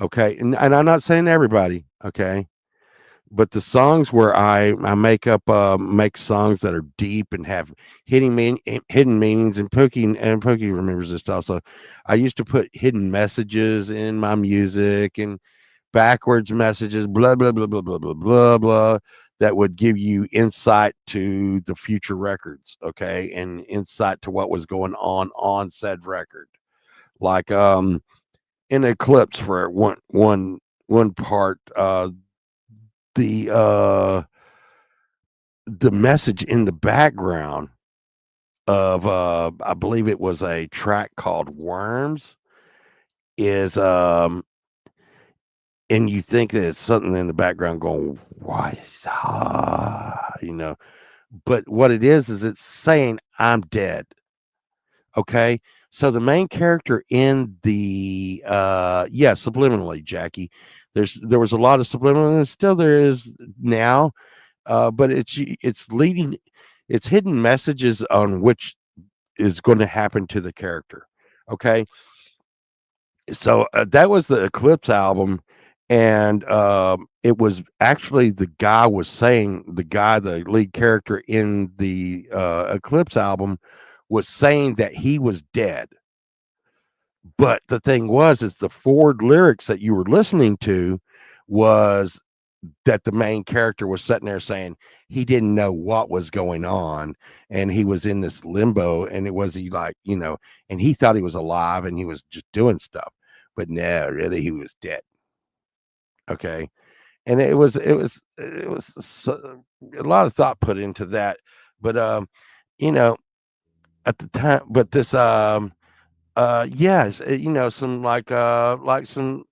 Okay, and I'm not saying everybody. Okay, but the songs where I make songs that are deep and have hidden meanings, and Pookie remembers this also. I used to put hidden messages in my music and backwards messages, blah blah blah blah blah blah blah blah, that would give you insight to the future records, okay, and insight to what was going on said record. Like in Eclipse, for one part, the uh the message in the background of I believe it was a track called Worms, is and you think that it's something in the background going, "Why?" But what it is it's saying, "I'm dead." Okay? So the main character in the yeah, subliminally, Jackie. There was a lot of subliminal and still there is now, but it's leading it's hidden messages on which is going to happen to the character. Okay? So that was the Eclipse album, and it was actually the guy, the lead character in the Eclipse album, was saying that he was dead. But the thing was, is the forward lyrics that you were listening to was that the main character was sitting there saying he didn't know what was going on, and he was in this limbo, and it was he like, and he thought he was alive and he was just doing stuff, but no, really he was dead. Okay, and it was a lot of thought put into that, but you know, at the time, but this yes, some like some,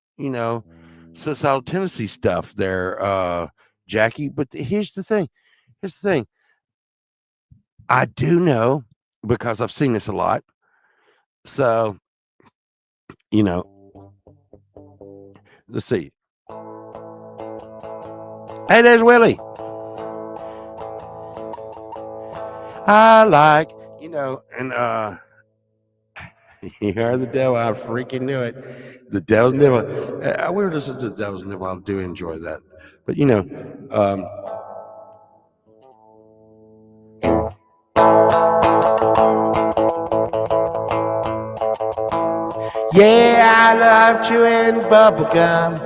suicidal tendency stuff there, Jackie. But Here's the thing. I do know because I've seen this a lot. So, you know, let's see. Hey, there's Willie. I like, and you are the devil. I freaking knew it. The devil's nibble. We were listening to the devil's nibble. I do enjoy that. But um, yeah, I love chewing bubble gum.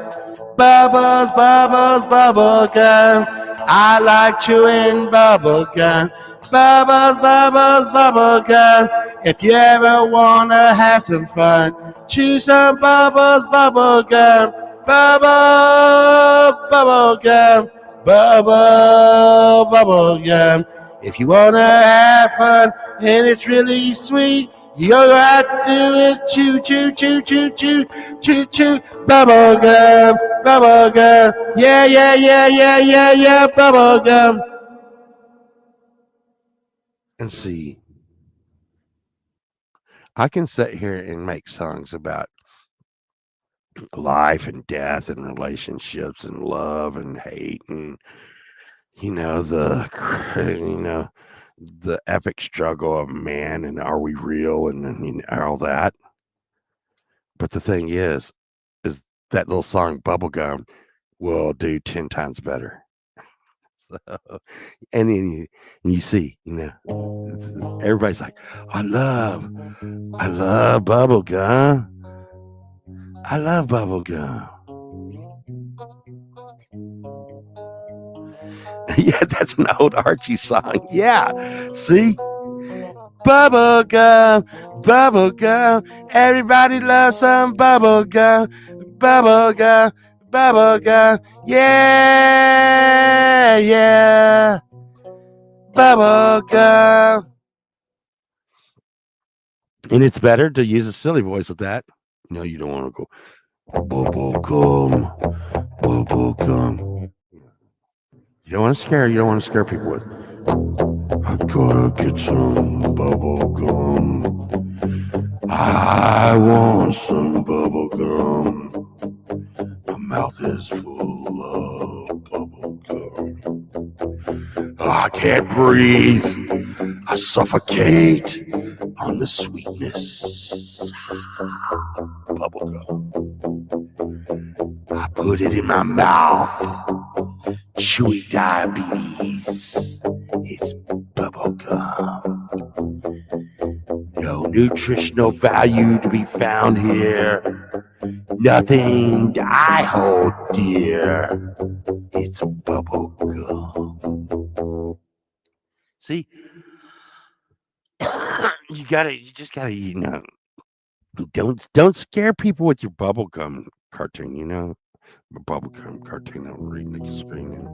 Bubbles, bubbles, bubble gum. I like chewing bubble gum. Bubbles, bubbles, bubble gum. If you ever wanna have some fun, chew some bubbles, bubble gum. Bubble, bubble gum. Bubble, bubble gum. If you wanna have fun and it's really sweet, you all you have to do is chew, chew, chew, chew, chew, chew, chew, bubble gum, bubble gum. Yeah, yeah, yeah, yeah, yeah, yeah, bubble gum. And see, I can sit here and make songs about life and death and relationships and love and hate and you know the you know the epic struggle of man and are we real and all that. But the thing is that little song Bubblegum will do 10 times better. So, and then you see, everybody's like, I love bubblegum. I love bubblegum. Yeah, that's an old Archie song. Yeah. See? Bubblegum, bubblegum. Everybody loves some bubblegum. Bubblegum, bubblegum. Yeah, yeah. Bubblegum. And it's better to use a silly voice with that. No, you don't want to go bubblegum, bubblegum. You don't want to scare people with. I gotta get some bubblegum. I want some bubblegum. My mouth is full of bubblegum. I can't breathe. I suffocate on the sweetness. Bubblegum. I put it in my mouth. Chewy diabetes. It's bubblegum. No nutritional value to be found here. Nothing I hold dear. It's bubblegum. See, you just gotta, don't scare people with your bubblegum cartoon, A bubblegum cartoon I'm reading the screen.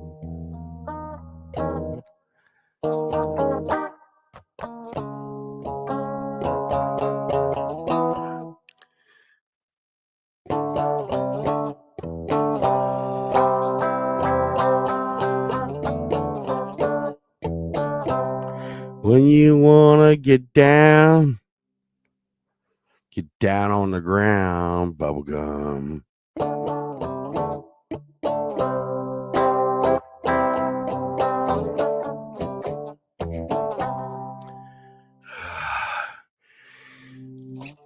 When you wanna get down on the ground, bubblegum.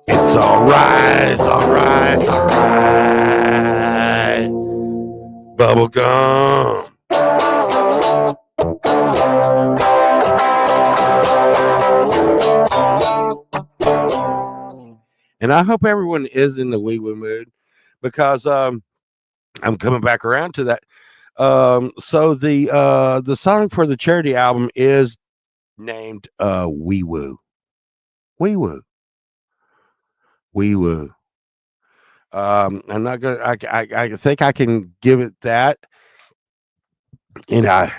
It's alright, it's alright, it's alright. Bubblegum. And I hope everyone is in the wee woo mood because I'm coming back around to that. So the song for the charity album is named Wee Woo. Wee Woo. Wee Woo. I'm not gonna. I think I can give it that, and I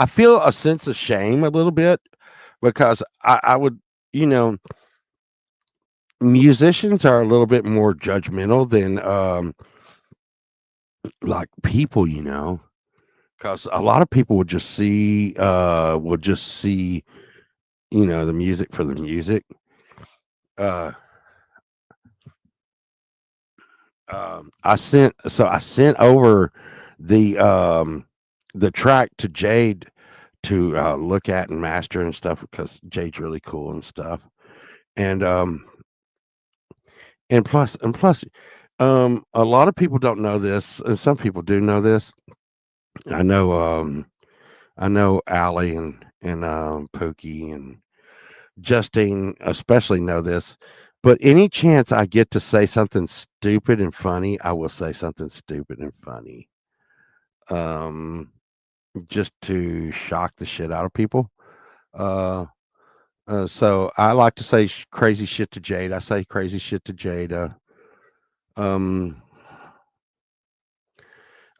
feel a sense of shame a little bit because I would, you know, musicians are a little bit more judgmental than like people, because a lot of people would just see the music for the music. Uh, I sent over the um the track to Jade to look at and master and stuff because Jade's really cool and stuff. And plus a lot of people don't know this, and some people do know this. I know I know Allie and Pookie and Justine especially know this. But any chance I get to say something stupid and funny, I will say something stupid and funny. Um just to shock the shit out of people. Uh so I like to say crazy shit to Jade. I say crazy shit to Jada. Um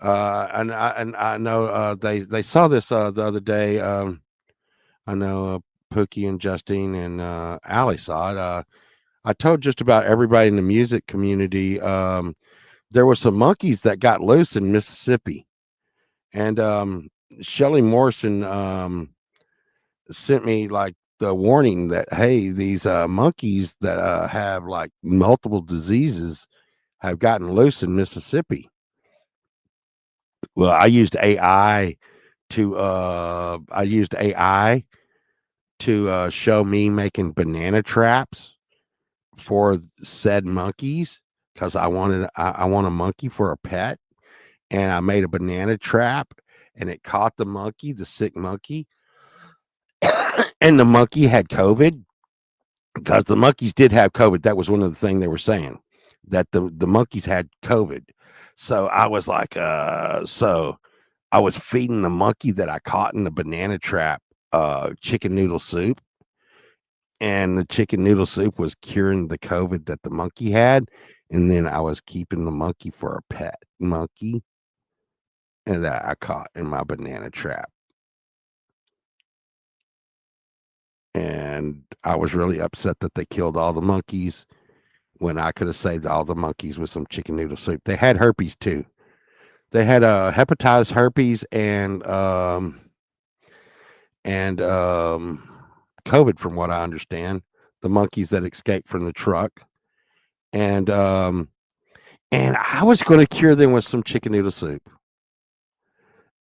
and I know they saw this the other day. I know Pookie and Justine and Allie saw it. I told just about everybody in the music community. There were some monkeys that got loose in Mississippi, and Shelly Morrison sent me like the warning that hey, these monkeys that have like multiple diseases have gotten loose in Mississippi. Well, I used AI to show me making banana traps for said monkeys because I want a monkey for a pet, and I made a banana trap, and it caught the sick monkey, and the monkey had COVID because the monkeys did have COVID. That was one of the things they were saying that the monkeys had COVID. So I was like, so I was feeding the monkey that I caught in the banana trap chicken noodle soup, and the chicken noodle soup was curing the COVID that the monkey had. And then I was keeping the monkey for a pet monkey, and that I caught in my banana trap. And I was really upset that they killed all the monkeys when I could have saved all the monkeys with some chicken noodle soup. They had herpes too. They had hepatitis, herpes, and COVID, from what I understand. The monkeys that escaped from the truck, and and I was going to cure them with some chicken noodle soup.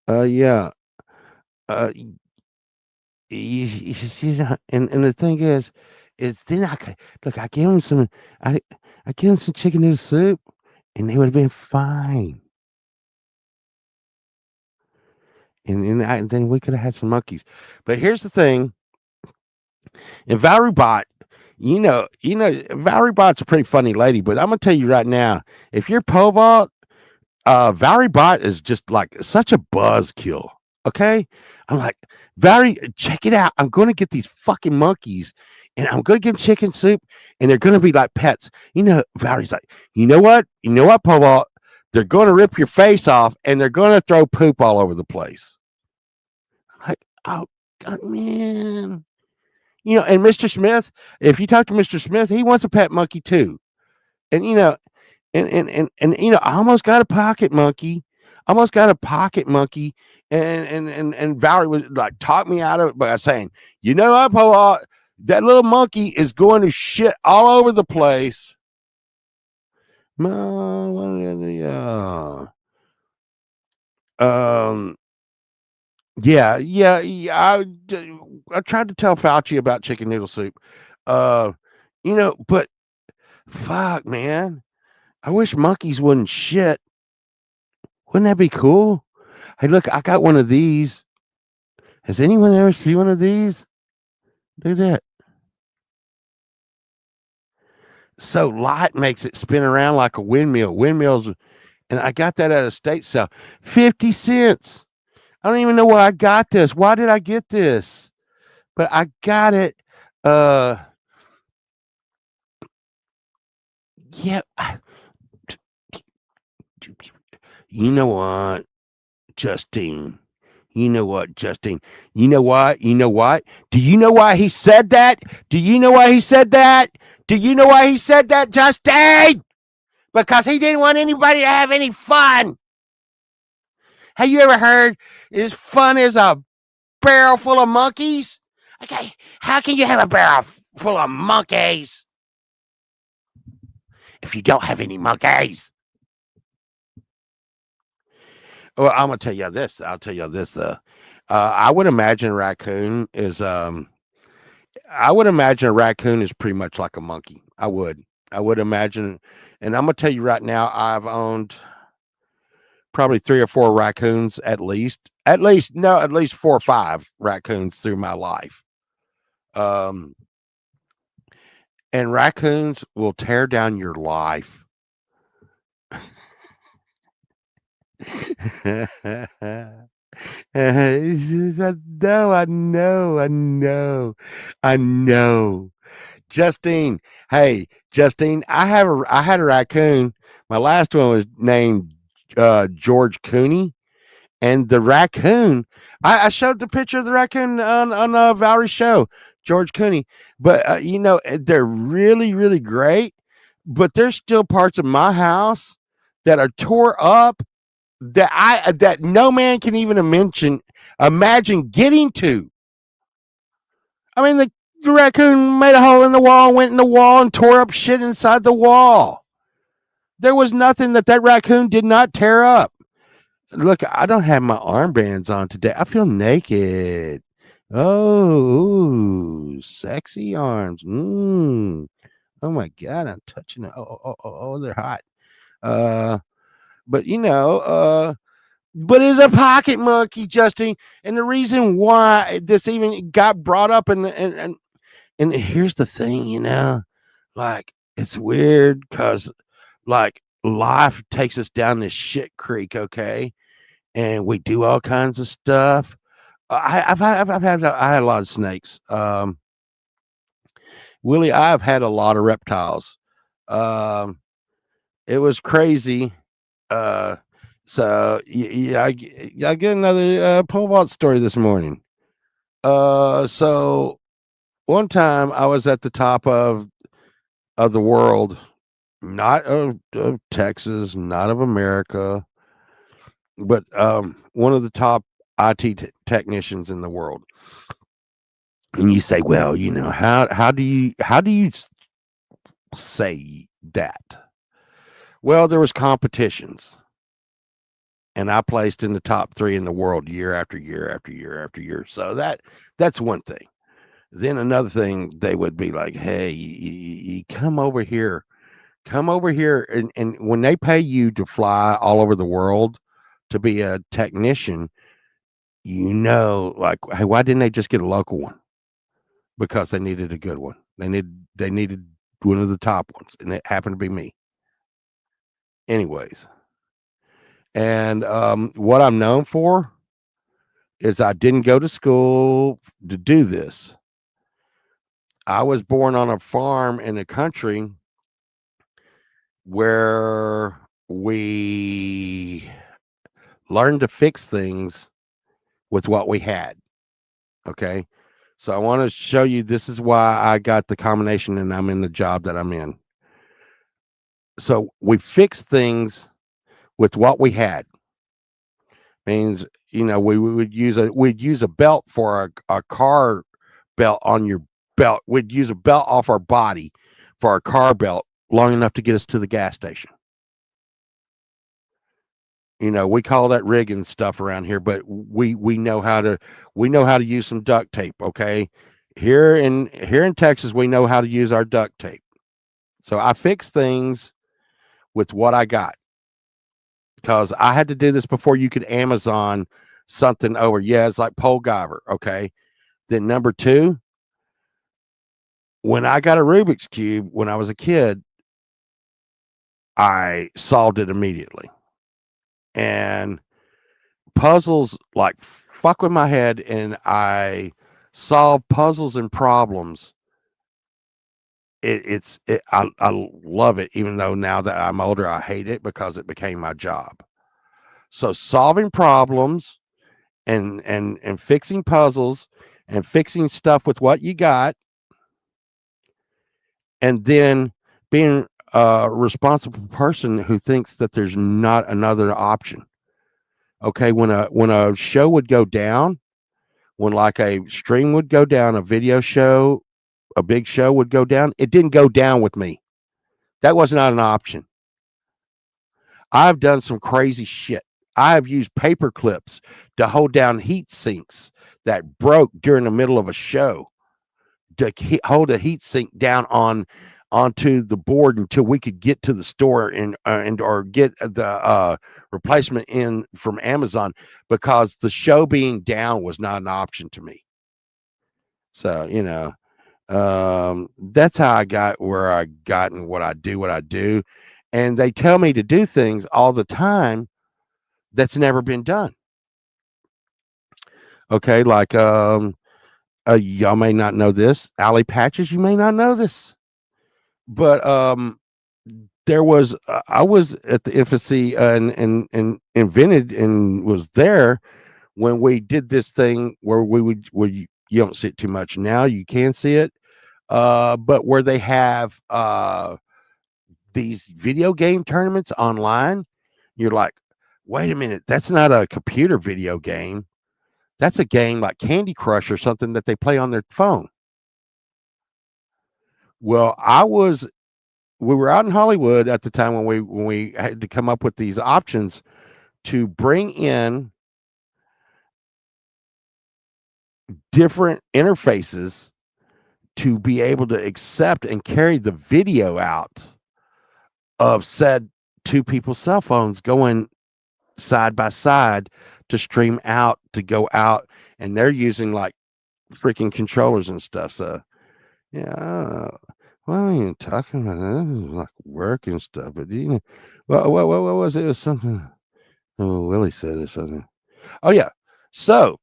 Yeah. Uh, and the thing is then I could look. I I gave them some chicken noodle soup, and they would have been fine. And then we could have had some monkeys. But here's the thing: and Valerie Bot, Valerie Bot's a pretty funny lady. But I'm gonna tell you right now, if you're Povalt, Valerie Bot is just like such a buzzkill. Okay, I'm like, Valerie, check it out. I'm going to get these fucking monkeys, and I'm going to give them chicken soup, and they're going to be like pets. Valerie's like, you know what, Povalt? They're going to rip your face off, and they're going to throw poop all over the place. I'm like, oh God, man. And Mr. Smith, if you talk to Mr. Smith, he wants a pet monkey too. And I almost got a pocket monkey. almost got a pocket monkey, and Valerie was like talked me out of it by saying, "You know what, Paul? That little monkey is going to shit all over the place." Um, yeah. I tried to tell Fauci about chicken noodle soup. Uh, but fuck, man, I wish monkeys wouldn't shit. Wouldn't that be cool? Hey, look, I got one of these. Has anyone ever seen one of these? Look at that. So light makes it spin around like a windmill. Windmills, and I got that at a state sale. 50 cents. I don't even know why I got this. Why did I get this? But I got it. Uh, yeah. You know what, Justine? You know what, Justine? You know what? You know what? Do you know why he said that? Do you know why he said that? Do you know why he said that, Justine? Because he didn't want anybody to have any fun. Have you ever heard as fun as a barrel full of monkeys? Okay, how can you have a barrel full of monkeys if you don't have any monkeys? Well, I'm gonna tell you this. I'll tell you this. I would imagine a raccoon is. I would imagine a raccoon is pretty much like a monkey. I would. I would imagine, and I'm gonna tell you right now. I've owned probably 3 or 4 raccoons at least. At least 4 or 5 raccoons through my life. Um, and raccoons will tear down your life. I know. Justine, hey, Justine, I had a raccoon. My last one was named George Cooney, and the raccoon. I showed the picture of the raccoon on Valerie's show, George Cooney. But they're really really great. But there's still parts of my house that are tore up that no man can even imagine getting to. I mean, the raccoon made a hole in the wall, went in the wall, and tore up shit inside the wall. There was nothing that raccoon did not tear up. Look, I don't have my armbands on today. I feel naked. Oh, ooh, sexy arms. Oh my god, I'm touching it. Oh, they're hot. Uh, but but it's a pocket monkey, Justin. And the reason why this even got brought up, and here's the thing, like it's weird because like life takes us down this shit creek, okay, and we do all kinds of stuff. I had a lot of snakes. Willie, I've had a lot of reptiles. Um, it was crazy. Uh, so I get another pole vault story this morning. So one time I was at the top of the world, not of Texas, not of America, but one of the top IT technicians in the world. And you say, well, how do you say that? Well, there was competitions, and I placed in the top 3 in the world year after year after year after year. So that's one thing. Then another thing, they would be like, hey, you come over here, and when they pay you to fly all over the world to be a technician, like, hey, why didn't they just get a local one? Because they needed a good one. They needed one of the top ones, and it happened to be me. Anyways, and what I'm known for is I didn't go to school to do this. I was born on a farm in a country where we learned to fix things with what we had. Okay. So I want to show you this is why I got the combination and I'm in the job that I'm in. So we fixed things with what we had. Means, we'd use a belt for a car belt on your belt. We'd use a belt off our body for our car belt long enough to get us to the gas station. We call that rigging stuff around here, but we know how to use some duct tape. Okay, here in Texas, we know how to use our duct tape. So I fix things with what I got because I had to do this before you could Amazon something over. Yeah, it's like Pole Giver. Okay, then number two, when I got a Rubik's cube when I was a kid, I solved it immediately. And puzzles like fuck with my head, and I solve puzzles and problems. I love it, even though now that I'm older, I hate it because it became my job. So solving problems and fixing puzzles and fixing stuff with what you got, and then being a responsible person who thinks that there's not another option. Okay, when a show would go down, when like a stream would go down, a video show, a big show would go down, it didn't go down with me. That was not an option. I've done some crazy shit. I have used paper clips to hold down heat sinks that broke during the middle of a show to hold a heat sink down onto the board until we could get to the store and or get the replacement in from Amazon, because the show being down was not an option to me. So that's how I got where I got and what I do. And they tell me to do things all the time that's never been done. Okay, like y'all may not know this, alley patches. You may not know this, but there was I was at the infancy and invented and was there when we did this thing where you don't see it too much now. You can see it, but where they have these video game tournaments online. You're like, wait a minute, that's not a computer video game. That's a game like Candy Crush or something that they play on their phone. Well, we were out in Hollywood at the time when we had to come up with these options to bring in different interfaces to be able to accept and carry the video out of said two people's cell phones going side by side to stream out to go out, and they're using like freaking controllers and stuff. So yeah, what are you talking about? Like work and stuff, but what was it? It was something. Oh, Willie said or something. Oh yeah. So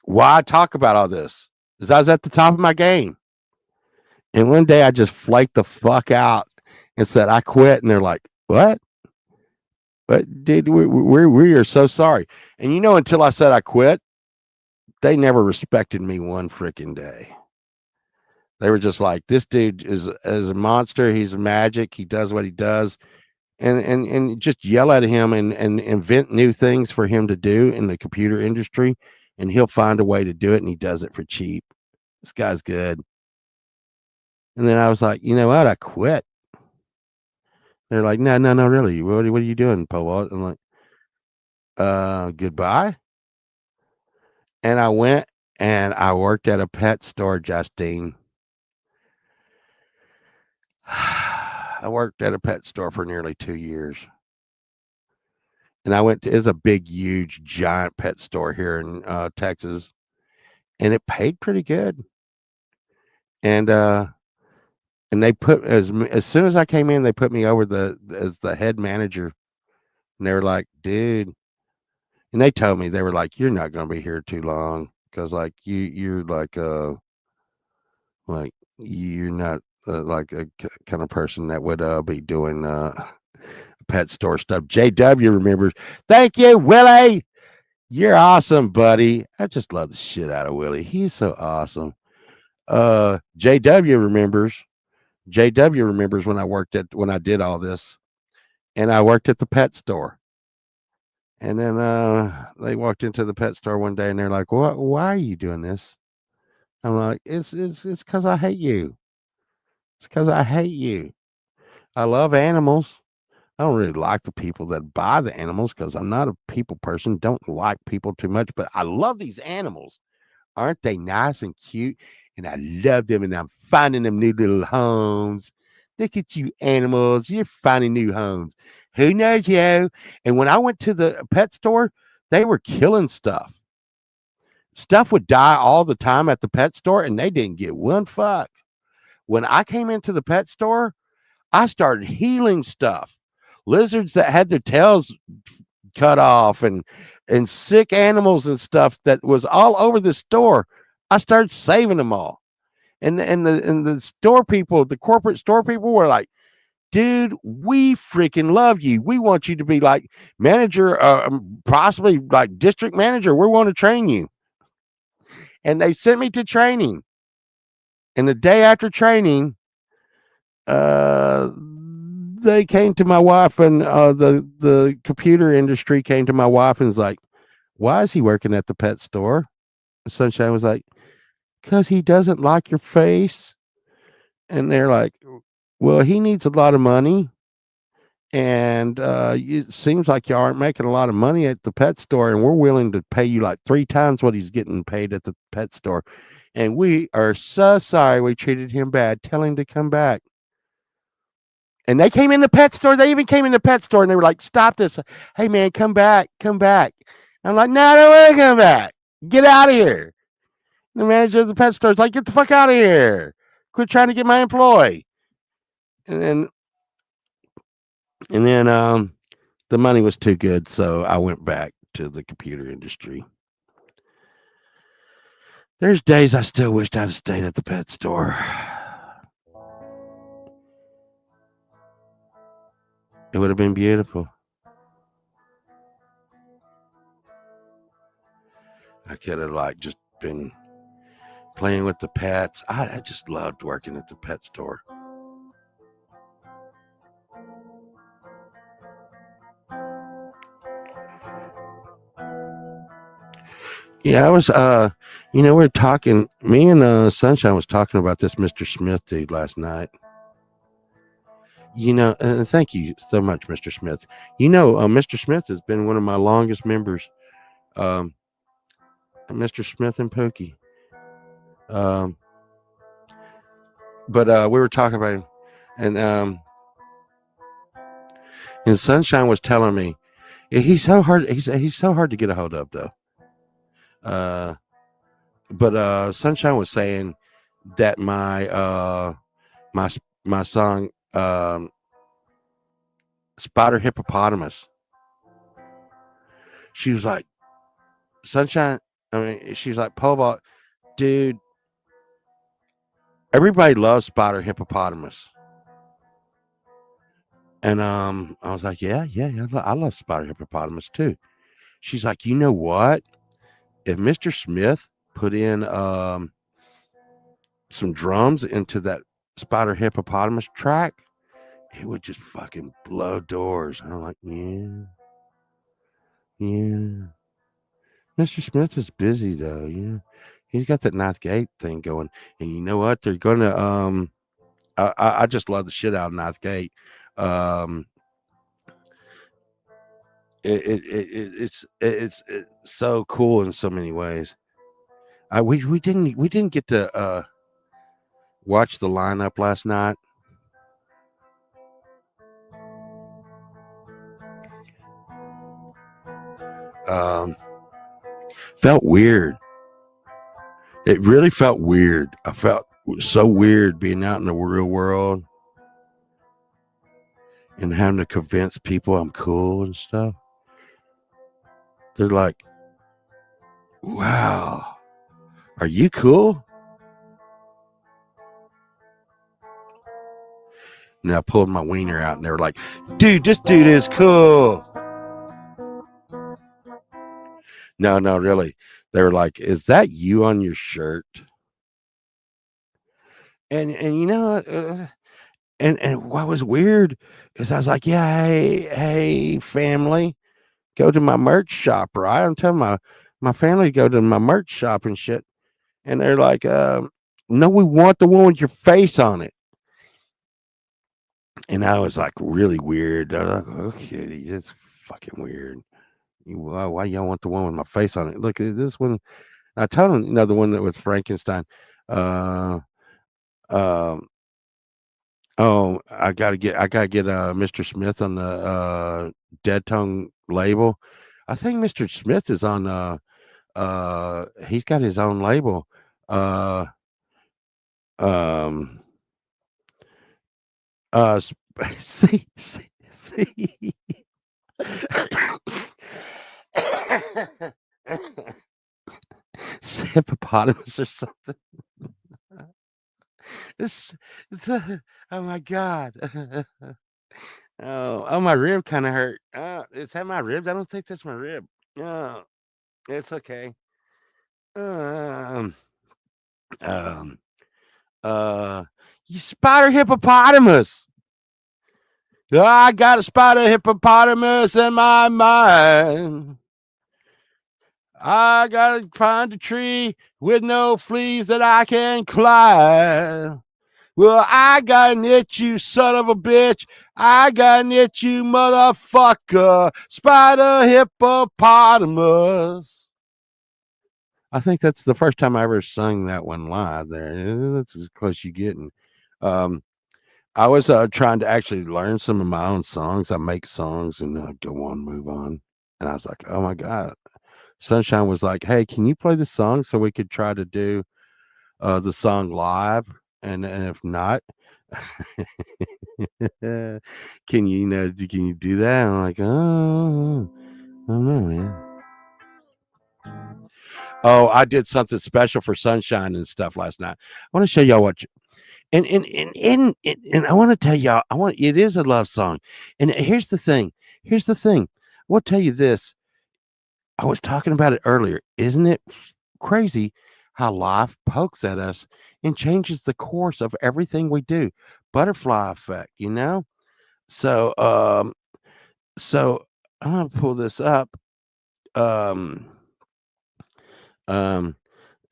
why I talk about all this is I was at the top of my game, and one day I just flaked the fuck out and said I quit, and they're like, "What? But dude, we are so sorry." And until I said I quit, they never respected me one freaking day. They were just like, "This dude is a monster. He's magic. He does what he does." And just yell at him and invent new things for him to do in the computer industry, and he'll find a way to do it, and he does it for cheap. This guy's good. And then I was like, you know what? I quit. They're like, no, no, no, really. What are you doing, Powell? I'm like, goodbye. And I went and I worked at a pet store, Justine. I worked at a pet store for nearly 2 years. And I went to is a big, huge, giant pet store here in Texas, and it paid pretty good. And they put as soon as I came in, they put me over as the head manager, and they were like, "Dude," and they told me, they were like, "You're not going to be here too long because like you're like you're not like a kind of person that would be doing pet store stuff." JW remembers. Thank you, Willie. You're awesome, buddy. I just love the shit out of Willie. He's so awesome. JW remembers. JW remembers when I did all this, and I worked at the pet store, And then they walked into the pet store one day and they're like, "What? Why are you doing this?" I'm like, "It's because I hate you. It's because I hate you. I love animals. I don't really like the people that buy the animals because I'm not a people person. Don't like people too much, but I love these animals. Aren't they nice and cute? And I love them, and I'm finding them new little homes. Look at you animals. You're finding new homes. Who knows you?" And when I went to the pet store, they were killing stuff. Stuff would die all the time at the pet store, and they didn't get one fuck. When I came into the pet store, I started healing stuff. Lizards that had their tails cut off and sick animals and stuff that was all over the store. I started saving them all. And the store people, the corporate store people were like, "Dude, we freaking love you. We want you to be like manager, possibly like district manager. We want to train you." And they sent me to training. And the day after training, uh, they came to my wife, and the computer industry came to my wife and was like, "Why is he working at the pet store?" Sunshine was like, "'Cause he doesn't like your face." And they're like, "Well, he needs a lot of money, and it seems like you aren't making a lot of money at the pet store, and we're willing to pay you like 3 times what he's getting paid at the pet store. And we are so sorry we treated him bad. Tell him to come back." And they came in the pet store. They even came in the pet store and they were like, "Stop this. Hey, man, come back. Come back." I'm like, "No, I don't want to come back. Get out of here." The manager of the pet store is like, "Get the fuck out of here. Quit trying to get my employee." And then, and then the money was too good. So I went back to the computer industry. There's days I still wished I'd have stayed at the pet store. It would have been beautiful. I could have like just been playing with the pets. I just loved working at the pet store. Yeah, I was we are talking, me and Sunshine was talking about this Mr. Smith dude last night. Thank you so much, Mr. Smith. Mr. Smith has been one of my longest members. Um, Mr. Smith and Pokey. Um, but we were talking about him, and Sunshine was telling me he's so hard. He's so hard to get a hold of, though. Uh, but Sunshine was saying that my my song, Spider Hippopotamus. She was like, "Sunshine." I mean, she was like, "Pobot, dude, everybody loves Spider Hippopotamus." And I was like, "Yeah, yeah, yeah, I love Spider Hippopotamus too." She's like, "You know what? If Mr. Smith put in some drums into that Spider Hippopotamus track, it would just fucking blow doors." And I'm like, "Yeah, yeah." Mr. Smith is busy though, yeah. He's got that Ninth Gate thing going, and you know what? They're gonna I just love the shit out of Ninth Gate. Um, it's so cool in so many ways. We didn't get to watch the lineup last night. Um, Felt weird. It really felt weird. I felt so weird being out in the real world and having to convince people I'm cool and stuff. They're like, "Wow, are you cool?" And I pulled my wiener out and they were like, "Dude, this dude is cool." No, no, really. They were like, "Is that you on your shirt?" And and what was weird is I was like, "Yeah, hey, hey, family. go to my merch shop, right? I'm telling my family to go to my merch shop and shit, and they're like, "No, we want the one with your face on it." And I was like, really weird. They're like, okay, it's fucking weird. Why y'all want the one with my face on it? Look at this one. I told them, the one that was Frankenstein. Uh, um, oh, I gotta get Mr. Smith on the Dead Tongue label. I think Mr. Smith is on. He's got his own label. Uh, um, sp- see. Hippopotamus or something. This, oh my god. Oh, my rib kind of hurt. Is that my ribs? I don't think that's my rib. Oh, it's okay. Um, um, uh, you spider hippopotamus. I got a spider hippopotamus in my mind. I gotta find a tree with no fleas that I can climb. Well, I got an itch, you son of a bitch. I got an itch, you motherfucker. Spider hippopotamus. I think that's the first time I ever sung that one live there. That's as close you getting. Um, I was trying to actually learn some of my own songs. I make songs and go on, move on. And I was like, oh my God. Sunshine was like, hey, can you play the song so we could try to do the song live? And if not, can can you do that? I'm like, oh, I don't know, man. Oh, I did something special for Sunshine and stuff last night. I want to show y'all and I want to tell y'all, it is a love song. And here's the thing. Here's the thing. I will tell you this. I was talking about it earlier. Isn't it crazy how life pokes at us and changes the course of everything we do? Butterfly effect. So so I'm gonna pull this up. Um um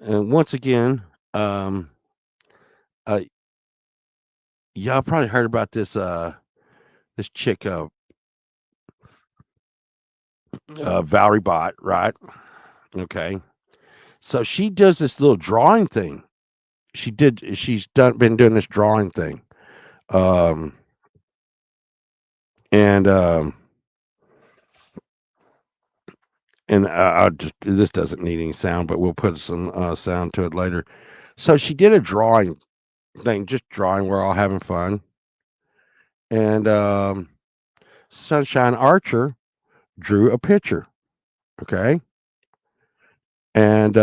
and once again, um uh y'all probably heard about this chick Valerie Bot, right? Okay. So she does this little drawing thing. She's been doing this drawing thing. Um and this doesn't need any sound, but we'll put some sound to it later. So she did a drawing thing, just drawing. We're all having fun, and Sunshine Archer drew a picture. Okay, and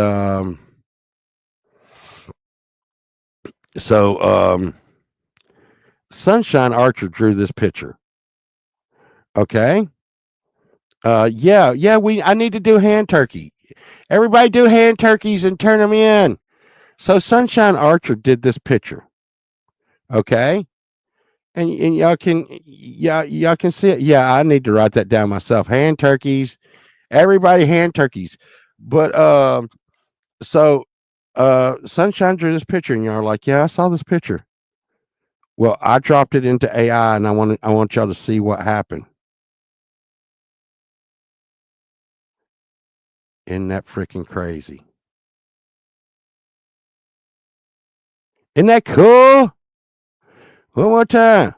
so Sunshine Archer drew this picture. Okay, yeah. I need to do hand turkey. Everybody do hand turkeys and turn them in. So Sunshine Archer did this picture. Okay, and y'all can see it. Yeah, I need to write that down myself. Hand turkeys, everybody hand turkeys. But so Sunshine drew this picture, and y'all are like, yeah, I saw this picture. Well, I dropped it into AI, and I want y'all to see what happened. Isn't that freaking crazy? Isn't that cool? One more time.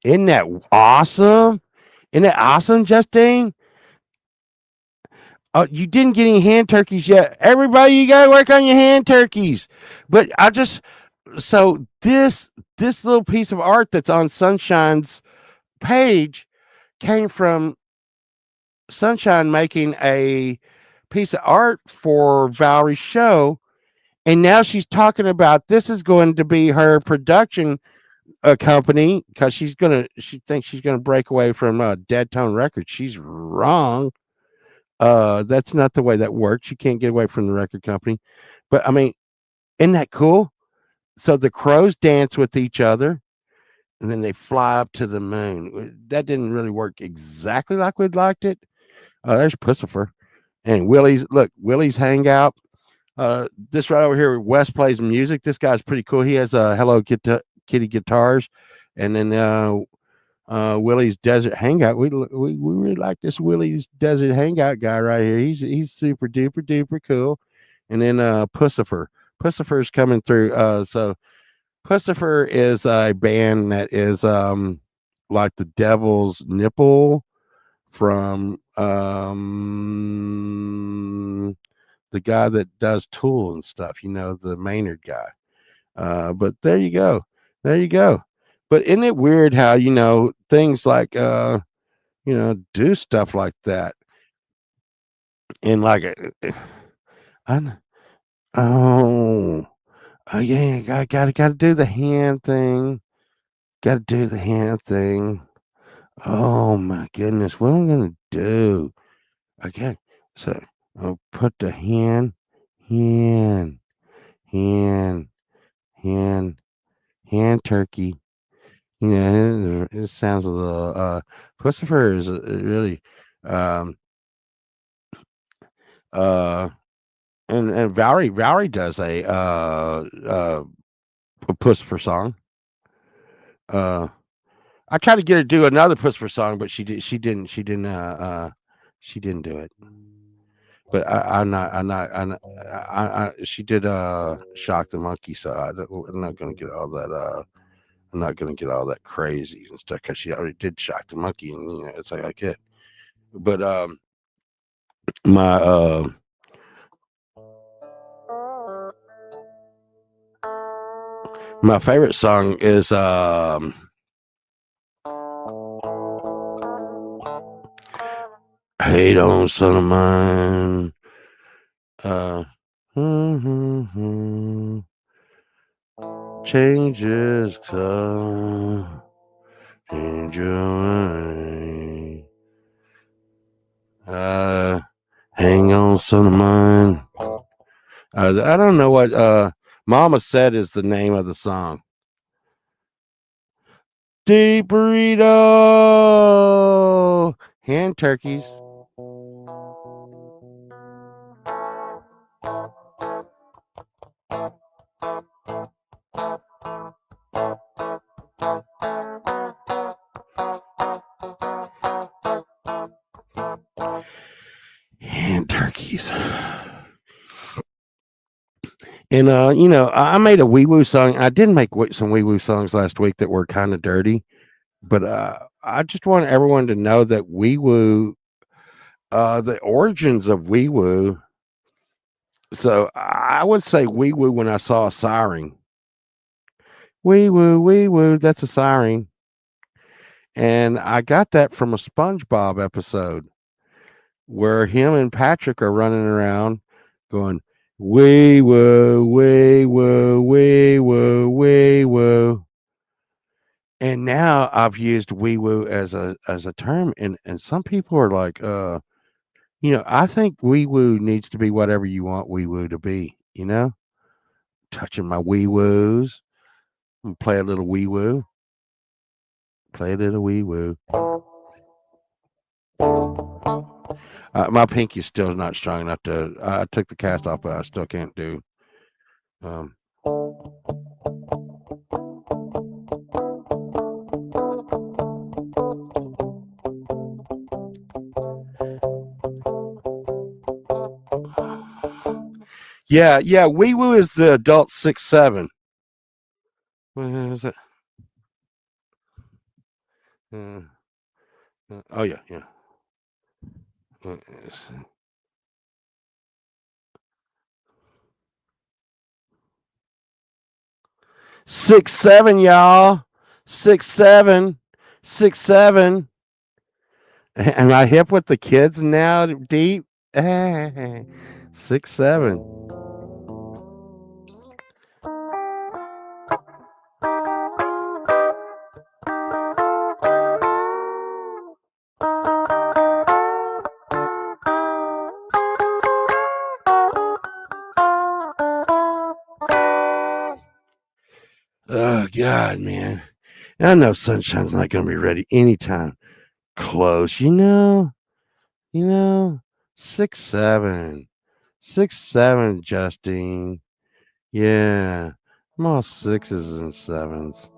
Isn't that awesome? Isn't that awesome, Justine? Oh, you didn't get any hand turkeys yet. Everybody, you gotta work on your hand turkeys. But this little piece of art that's on Sunshine's page came from Sunshine making a piece of art for Valerie's show, and now she's talking about this is going to be her production company because she thinks she's gonna break away from Dead Tone Records. She's wrong. That's not the way that works. You can't get away from the record company. But I mean, isn't that cool? So the crows dance with each other, and then they fly up to the moon. That didn't really work exactly like we'd liked it. There's Pussifer and Willie's. Look, Willie's Hangout. This right over here, Wes plays music. This guy's pretty cool. He has Hello Kitty guitars, and then Willie's Desert Hangout. We really like this Willie's Desert Hangout guy right here. He's super duper duper cool. And then Pussifer. Pussifer's coming through. So Pussifer is a band that is like the Devil's Nipple from the guy that does Tool and stuff, the Maynard guy. But there you go. There you go. But isn't it weird how, things like do stuff like that. And like I oh yeah, gotta do the hand thing. Gotta do the hand thing. Oh my goodness, what am I gonna do? Okay, so I'll put the hand, hand, hand, hand turkey. It sounds a little. Pussifer is really, um, uh, and Valerie does a Pussifer song. Uh, I tried to get her to do another Pussifer song, but she didn't do it. But I'm not she did Shock the Monkey, so I'm not gonna get all that I'm not gonna get all that crazy and stuff because she already did Shock the Monkey, and it's like I get. But my my favorite song is Hate on Son of Mine. Uh Changes change your mind. Hang on, son of mine. I don't know what Mama Said is the name of the song. Deep burrito, hand turkeys, hand turkeys. And I made a wee woo song. I did make some wee woo songs last week that were kind of dirty, but I just want everyone to know that wee woo, the origins of wee woo. So I would say wee woo when I saw a siren. Wee woo, that's a siren. And I got that from a SpongeBob episode where him and Patrick are running around going, wee woo, wee woo, wee woo, wee woo. And now I've used wee woo as a term, and some people are like, I think wee woo needs to be whatever you want wee woo to be, touching my wee woos. Play a little wee woo. Play a little wee woo. My pinky's still not strong enough to. I took the cast off, but I still can't do. Um, yeah, yeah. Wee woo is the adult 6'7". What is it? Uh, oh yeah, yeah. Uh, 6'7", y'all. 6'7", 6'7". Am I hip with the kids now? Deep. 6'7". Oh God, man. I know Sunshine's not gonna be ready anytime close. You know, 6'7". 6'7", Justine. Yeah. I'm all sixes and sevens.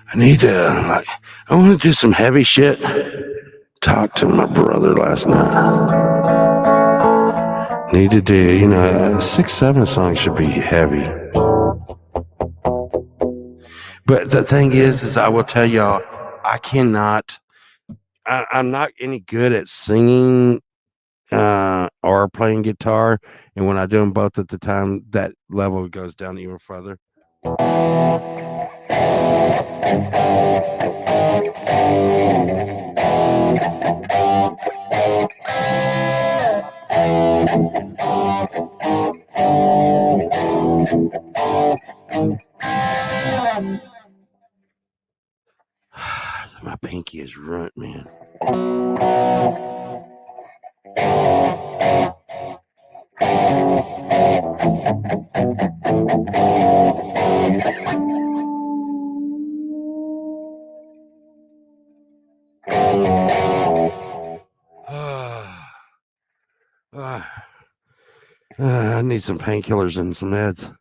I need to I want to do some heavy shit. Talked to my brother last night. Need to do, a 6'7" song should be heavy. But the thing is I will tell y'all, I cannot. I'm not any good at singing or playing guitar, and when I do them both at the time, that level goes down even further. My pinky is ruined, man. I need some painkillers and some meds.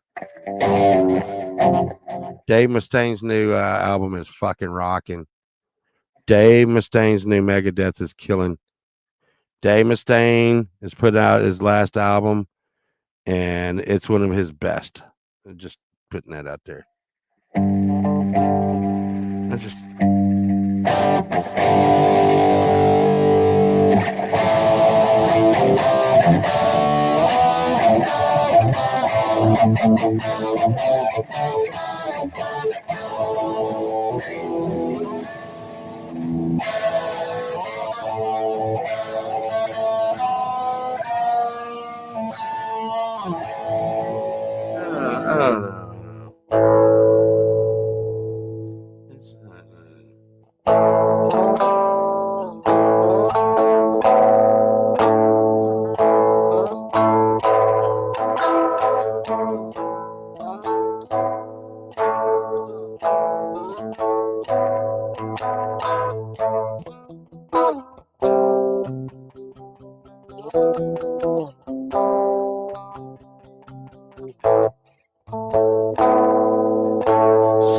Dave Mustaine's new album is fucking rocking. Dave Mustaine's new Megadeth is killing. Dave Mustaine has put out his last album, and it's one of his best. Just putting that out there. That's just.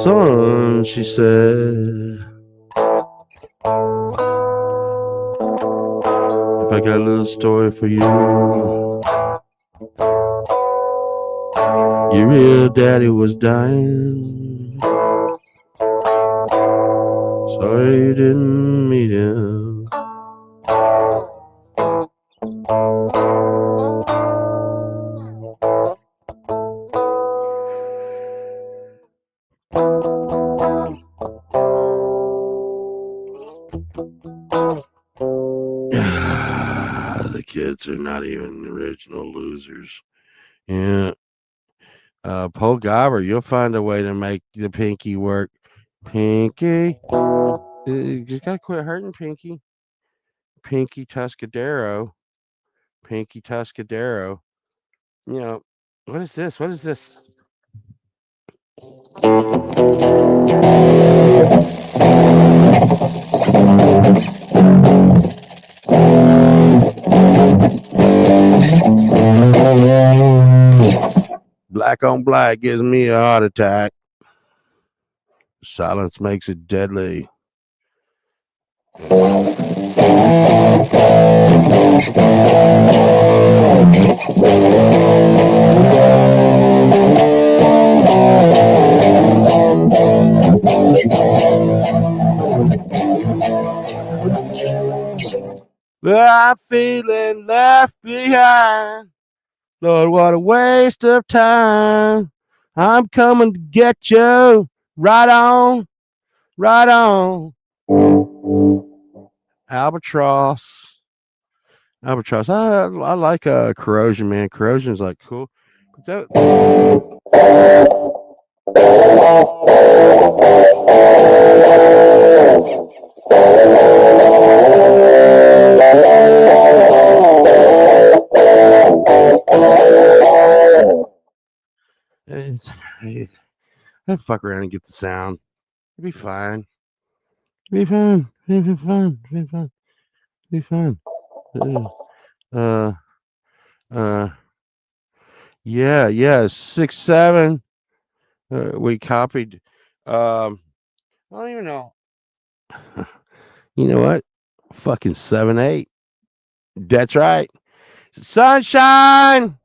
Son, she said, if I got a little story for you, your real daddy was dying. Sorry you didn't meet him. The kids are not even original losers. Yeah. Paul Gobber, you'll find a way to make the pinky work. Pinky. You gotta quit hurting Pinky. Pinky Tuscadero. Pinky Tuscadero. What is this? What is this? Black on black gives me a heart attack. Silence makes it deadly. I'm feeling left behind. Lord, what a waste of time. I'm coming to get you. Right on. Right on. Albatross. Albatross. I like corrosion, man. Corrosion's like cool. But It's, I'd fuck around and get the sound. It'd be fine. It'd be fine. It'd be fine. It'd be fine. It'd be fine. Uh, uh, yeah, 6-7. We copied. I don't even know. You know what? Fucking 7-8. That's right. Sunshine,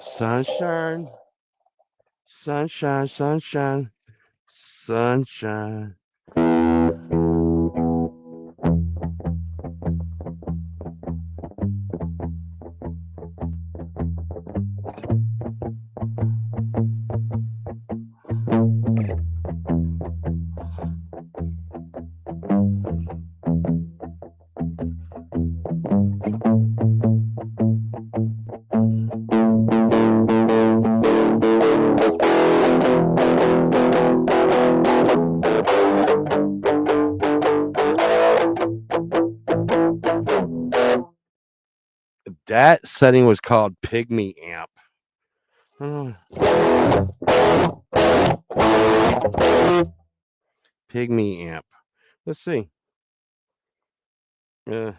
sunshine, sunshine, sunshine, sunshine. That setting was called Pygmy Amp. Pygmy Amp. Let's see. Uh,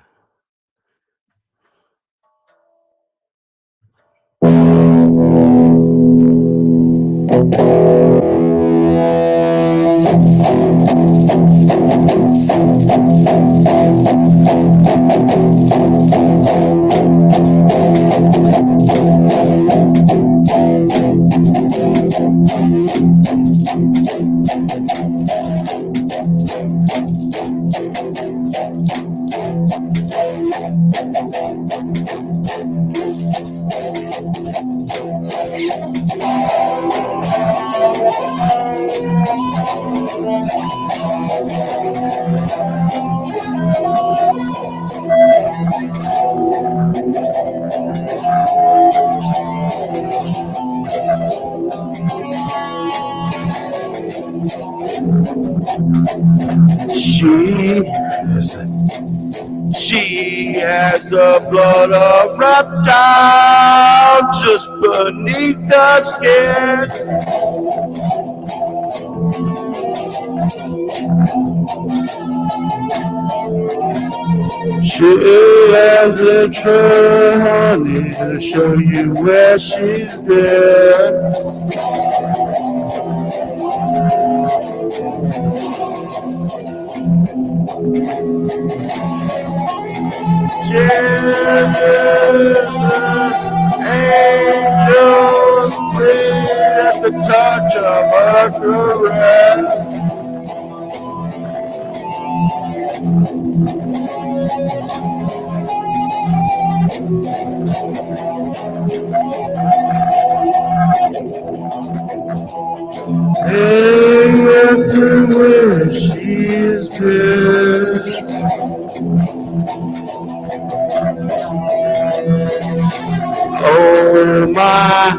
she She has the blood of reptile just beneath the skin. She has the true honey to show you where she's been. Angels bleed at the touch of her caress. Everywhere she's been. Oh my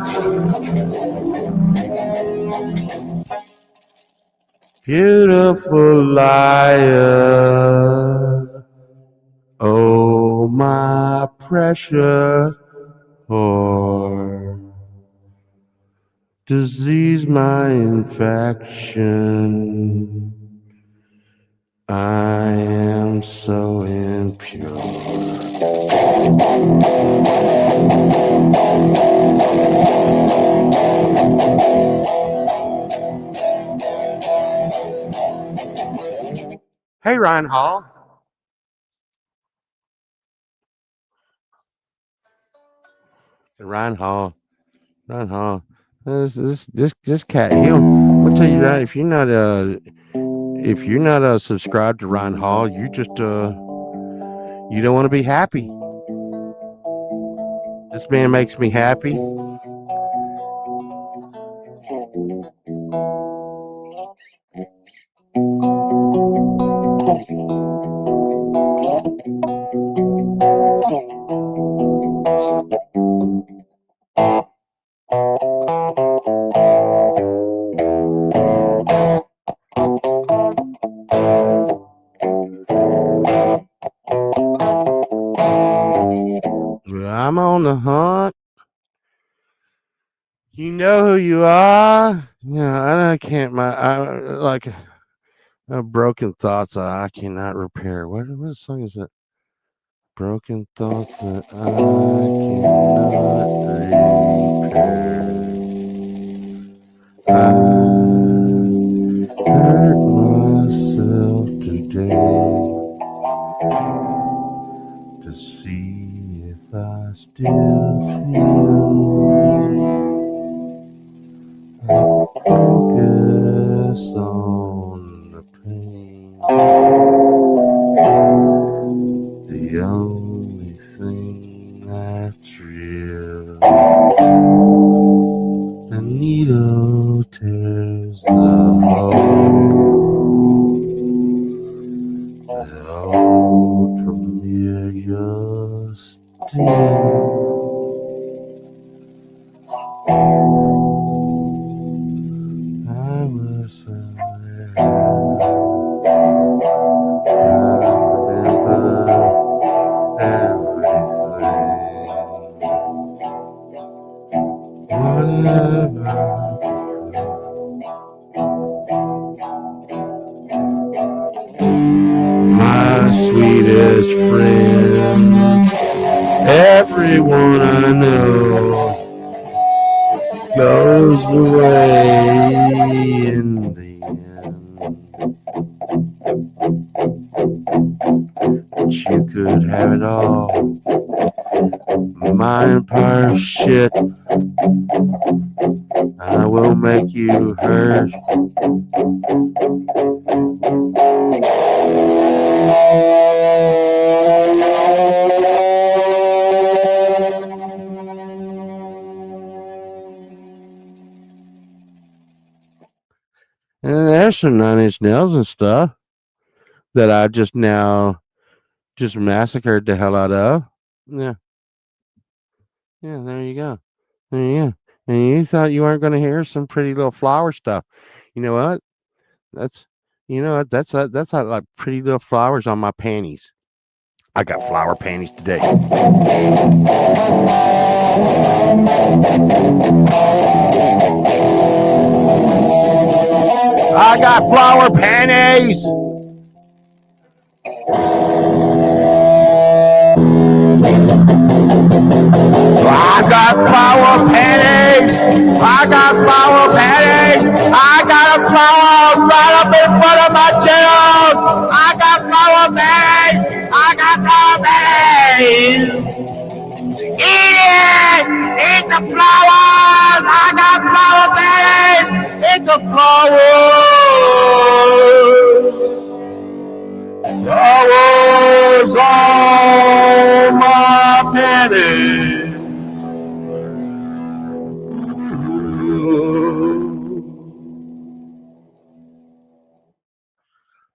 beautiful liar. Oh my precious whore. Disease my infection. I am so impure. Hey, Ryan Hall. Ryan Hall. Ryan Hall. This cat. I'll tell you that if you're not subscribed to Ryan Hall, you just you don't want to be happy. This man makes me happy. I'm on the hunt You know who you are. Yeah, I can't. I like broken thoughts. I cannot repair. What song is that? Broken thoughts that I cannot repair. I hurt myself today to see if I still feel. Focus on the pain. The only thing that's real. The needle tears the hole. The old familiar sting. I was somewhere. I remember everything. Whatever I become. My sweetest friend. Everyone I know goes away in the end. But you could have it all. My empire shit. I will make you hurt. And there's some 9 Inch Nails and stuff that I just now just massacred the hell out of. Yeah, yeah, there you go. There you go. And you thought you weren't going to hear some pretty little flower stuff. You know what? That's that's like pretty little flowers on my panties. I got flower panties today. I got flower panties. I got flower panties. I got flower panties. I got a flower right up in front of my chest. I got flower panties. I got flower panties. Eat it! Eat the flowers! I got flower panties! Eat the flowers! Flowers on my panties!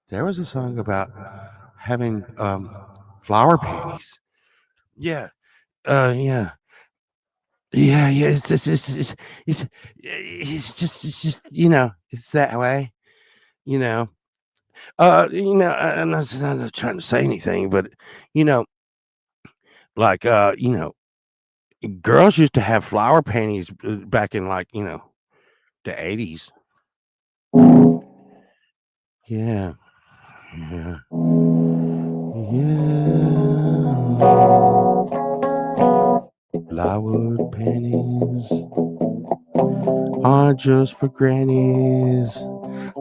There was a song about having flower panties. Yeah, yeah. Yeah. It's just it's that way. You know, I'm not trying to say anything, but you know, like girls used to have flower panties back in like the 80s. Yeah, yeah, yeah. Flower panties aren't just for grannies.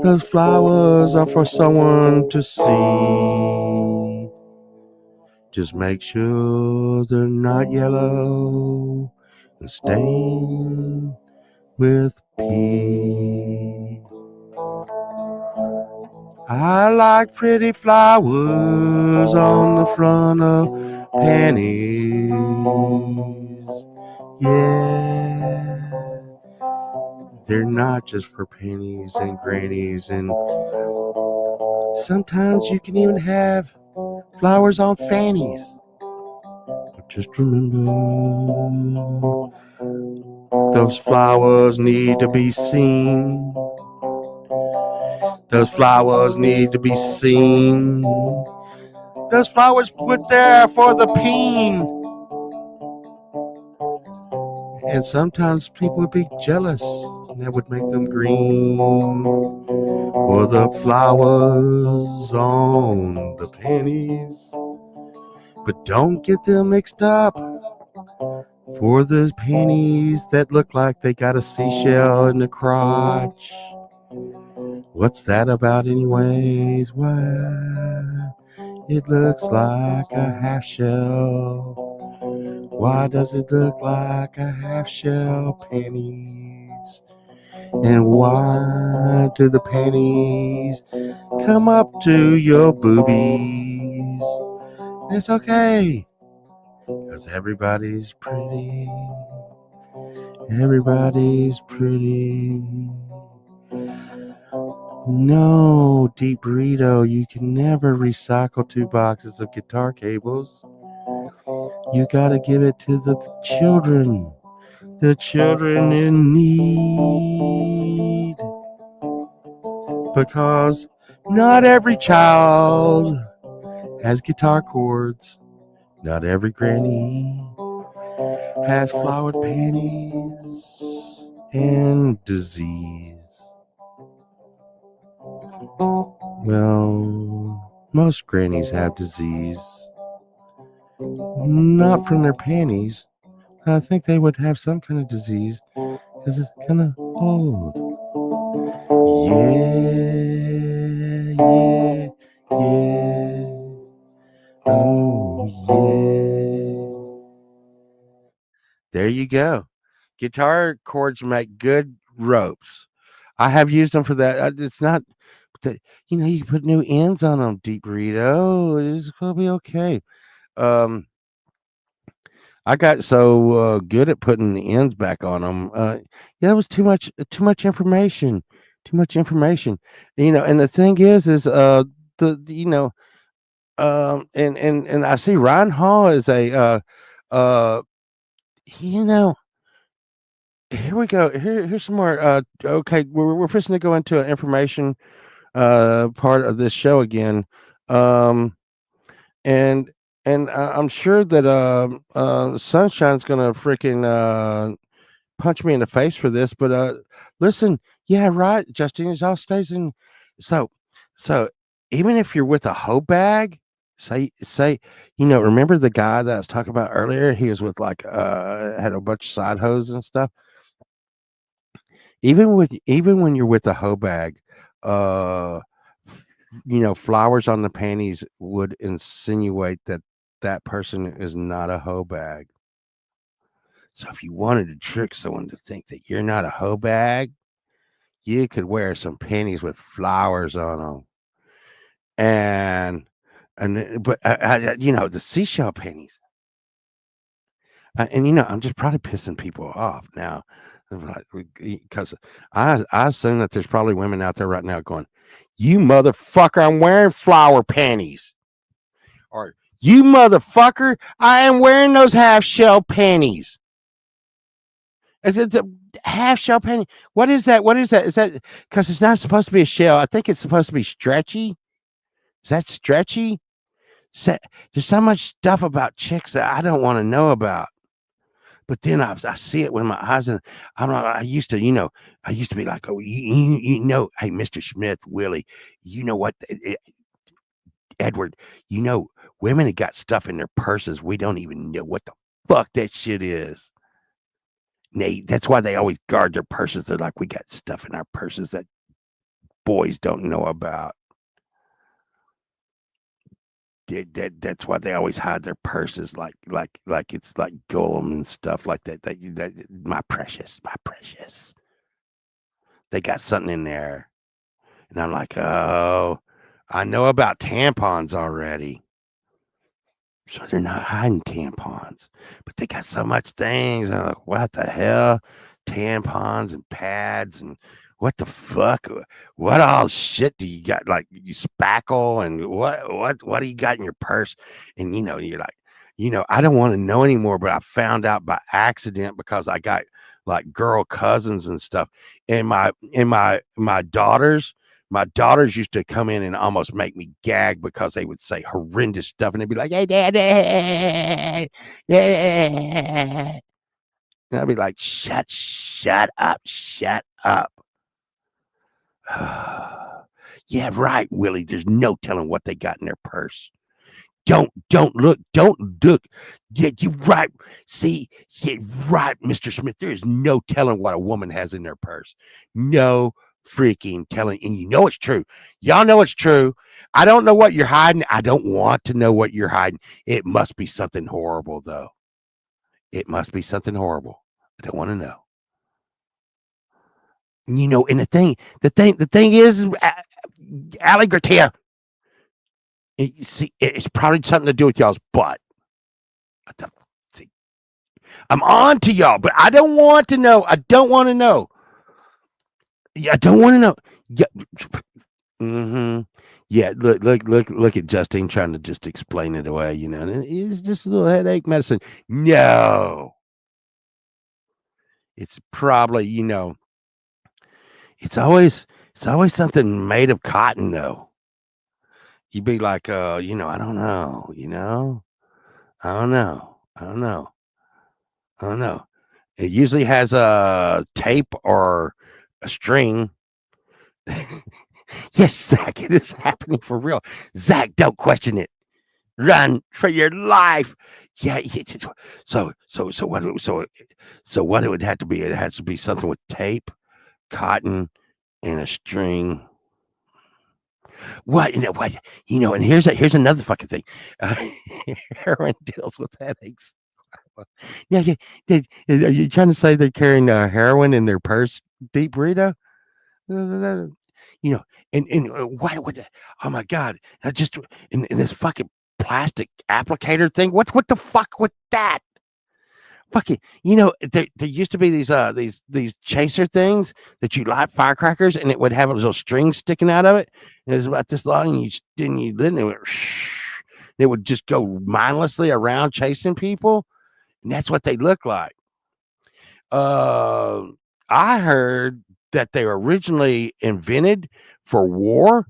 Those flowers are for someone to see. Just make sure they're not yellow and stained with pee. I like pretty flowers on the front of panties. Yeah, they're not just for panties and grannies, and sometimes you can even have flowers on fannies. But just remember, those flowers need to be seen. Those flowers need to be seen. Those flowers put there for the peen. And sometimes people would be jealous, and that would make them green. For the flowers on the panties. But don't get them mixed up for the panties that look like they got a seashell in the crotch. What's that about, anyways? Why, it looks like a half shell. Why does it look like a half shell panties? And why do the panties come up to your boobies? It's okay, 'cause everybody's pretty. Everybody's pretty. No, Deep Burrito, you can never recycle 2 boxes of guitar cables. You gotta give it to the children. The children in need. Because not every child has guitar chords. Not every granny has flowered panties and disease. Well, most grannies have disease. Not from their panties. I think they would have some kind of disease because it's kind of old. Yeah, yeah, yeah. Oh, yeah. There you go. Guitar chords make good ropes. I have used them for that. It's not, you can put new ends on them, Deep Burrito. It's going to be okay. Um, I got so good at putting the ends back on them. Yeah, it was too much information, too much information. And the thing is, the and I see Ryan Hall is a uh, you know, here we go. Here's some more. Okay, we're fixing to go into an information part of this show again. Um, and I'm sure that Sunshine's gonna freaking punch me in the face for this, but listen, yeah, right. Justine is all stays in. So so even if you're with a hoe bag, say remember the guy that I was talking about earlier? He was with like had a bunch of side hoes and stuff. Even when you're with a hoe bag, uh flowers on the panties would insinuate that that person is not a hoe bag. So if you wanted to trick someone to think that you're not a hoe bag, you could wear some panties with flowers on them, but the seashell panties. And I'm just probably pissing people off now, because I assume that there's probably women out there right now going, "You motherfucker, I'm wearing flower panties," or "You motherfucker, I am wearing those half shell panties." It's a half shell panty. What is that? What is that? Is that because it's not supposed to be a shell? I think it's supposed to be stretchy. Is that stretchy? So, there's so much stuff about chicks that I don't want to know about. But then I see it with my eyes, and I'm not. I used to be like, oh, hey, Mr. Smith, Willie, you know what, Edward, you know, women have got stuff in their purses. We don't even know what the fuck that shit is. That's why they always guard their purses. They're like, we got stuff in our purses that boys don't know about. That's why they always hide their purses, like it's like Golem and stuff like that. That my precious, my precious. They got something in there, and I'm like, oh, I know about tampons already. So they're not hiding tampons, but they got so much things. And I'm like, what the hell? Tampons and pads and what the fuck? What all shit do you got? Like you spackle and what do you got in your purse? And you're like, I don't want to know anymore, but I found out by accident because I got like girl cousins and stuff. And my daughters used to come in and almost make me gag because they would say horrendous stuff, and they'd be like, "Hey, daddy, yeah." And I'd be like, shut up, shut up. Yeah, right, Willie. There's no telling what they got in their purse. Don't look. Yeah, you're right. See, yeah, right, Mr. Smith. There is no telling what a woman has in their purse. No freaking telling. And you know it's true. Y'all know it's true. I don't know what you're hiding. I don't want to know what you're hiding. It must be something horrible, though. It must be something horrible. I don't want to know. You know, and the thing is, alligator. See, it's probably something to do with y'all's butt. What the see, I'm on to y'all, but I don't want to know. I don't want to know. Yeah, I don't want to know. Yeah, mm-hmm. Yeah, look at Justine trying to just explain it away. You know, and it's just a little headache medicine. No, it's probably it's always something made of cotton though. You'd be like, I don't know, I don't know, I don't know, I don't know. It usually has a tape or a string. Yes, Zach, it is happening for real. Zach, don't question it. Run for your life. Yeah. So what it would have to be? It has to be something with tape, cotton, and a string. What you know? What And here's another fucking thing. Uh, Heroin deals with headaches. Yeah, yeah. Are you trying to say they're carrying heroin in their purse, deep burrito? Uh, You know, and why would that? Oh my god! I just in this fucking plastic applicator thing. What the fuck with that? Fucking, there used to be these chaser things that you light firecrackers, and it would have a little string sticking out of it. And it was about this long, and you lit, and it would just go mindlessly around chasing people, and that's what they look like. Uh, I heard that they were originally invented for war,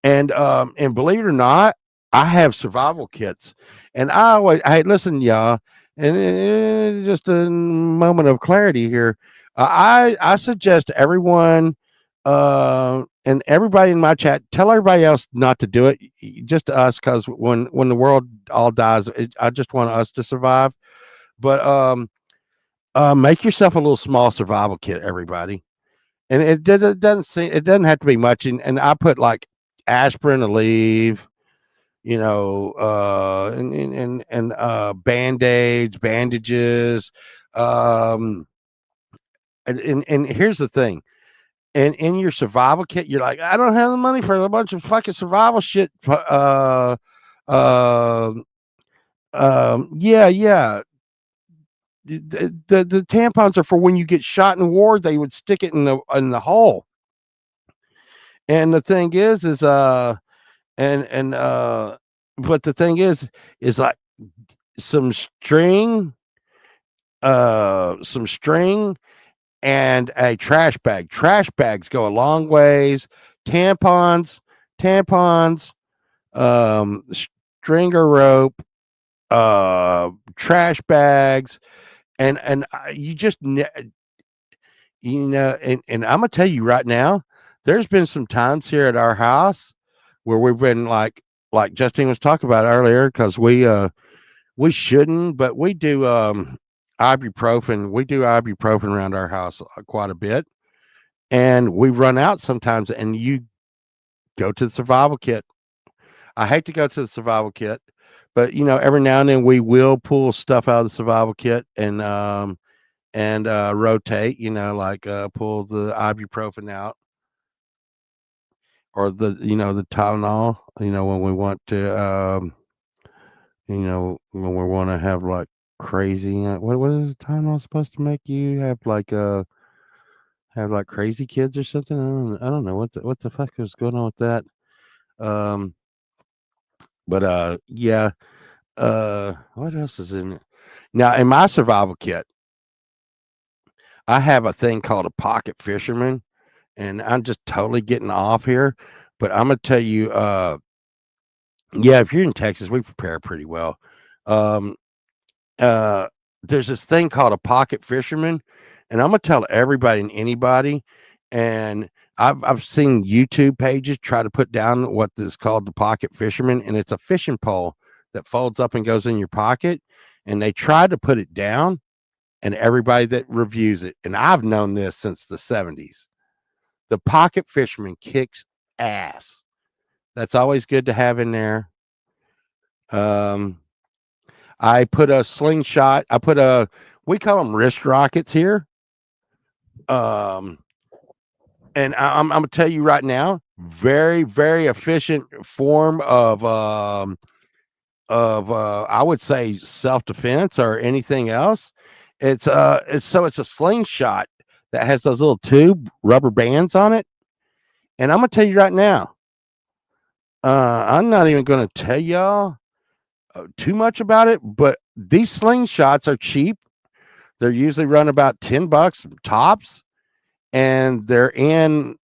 and believe it or not, I have survival kits, and hey, listen, y'all, and just a moment of clarity here. I suggest everyone, and everybody in my chat, tell everybody else not to do it, just us, because when the world all dies, I just want us to survive. But make yourself a little small survival kit, everybody, and it doesn't have to be much, and I put like aspirin, Aleve, and band-aids, bandages, um and here's the thing. And in your survival kit, you're like, I don't have the money for a bunch of fucking survival shit. Uh, yeah, yeah. The tampons are for when you get shot in war. They would stick it in the hole. And the thing is and but the thing is like some string, some string and a trash bag. Trash bags go a long ways. Tampons, tampons, string or rope, trash bags, and you just and I'm gonna tell you right now, there's been some times here at our house where we've been like Justine was talking about earlier, because we shouldn't, but we do ibuprofen. We do ibuprofen around our house quite a bit, and we run out sometimes. And you go to the survival kit. I hate to go to the survival kit, but every now and then we will pull stuff out of the survival kit and rotate. Like pull the ibuprofen out, or the Tylenol. When we want to when we want to have like crazy. What is Tylenol supposed to make you have like crazy kids or something? I don't know what the fuck is going on with that. Um, but yeah. What else is in it? Now in my survival kit, I have a thing called a pocket fisherman, and I'm just totally getting off here, but I'm gonna tell you. Yeah, if you're in Texas, we prepare pretty well. Um, uh there's this thing called a pocket fisherman, and I'm gonna tell everybody and anybody. And I've seen YouTube pages try to put down what is called the pocket fisherman, and it's a fishing pole that folds up and goes in your pocket. And they try to put it down, and everybody that reviews it, and I've known this since the '70s, the pocket fisherman kicks ass. That's always good to have in there. Um, I put a slingshot. I put a we call them wrist rockets here. Um, and I'm gonna tell you right now, very very efficient form of I would say self defense or anything else. It's a slingshot that has those little tube rubber bands on it. And I'm gonna tell you right now, I'm not even gonna tell y'all too much about it, but these slingshots are cheap. They're usually run about $10 tops, and they're in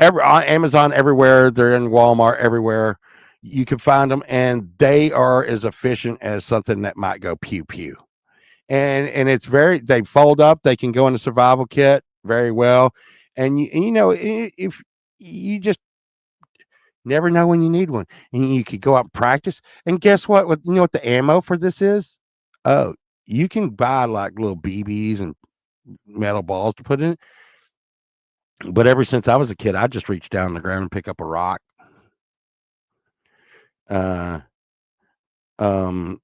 on Amazon everywhere. They're in Walmart everywhere. You can find them, and they are as efficient as something that might go pew pew. And it's very they fold up. They can go in a survival kit very well, and if you just never know when you need one, and you could go out and practice. And guess what? You know what the ammo for this is? Oh, you can buy like little BBs and metal balls to put in it. But ever since I was a kid, I just reached down on the ground and pick up a rock. Uh, um,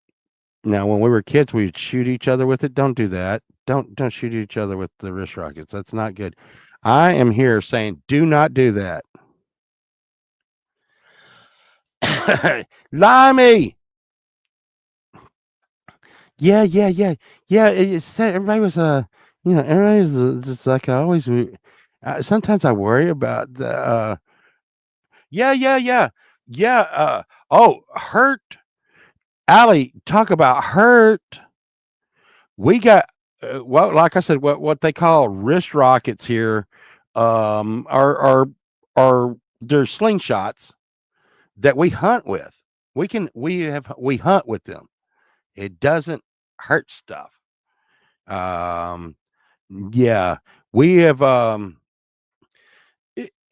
Now when we were kids, we'd shoot each other with it. Don't do that. Don't shoot each other with the wrist rockets. That's not good. I am here saying, do not do that. Limey. Yeah. It's said everybody was everybody was just like I always. Sometimes I worry about the. Yeah. Oh, hurt. Allie, talk about hurt. We got like I said, what they call wrist rockets here, are they're slingshots that we hunt with. We hunt with them. It doesn't hurt stuff. Um, yeah, we have and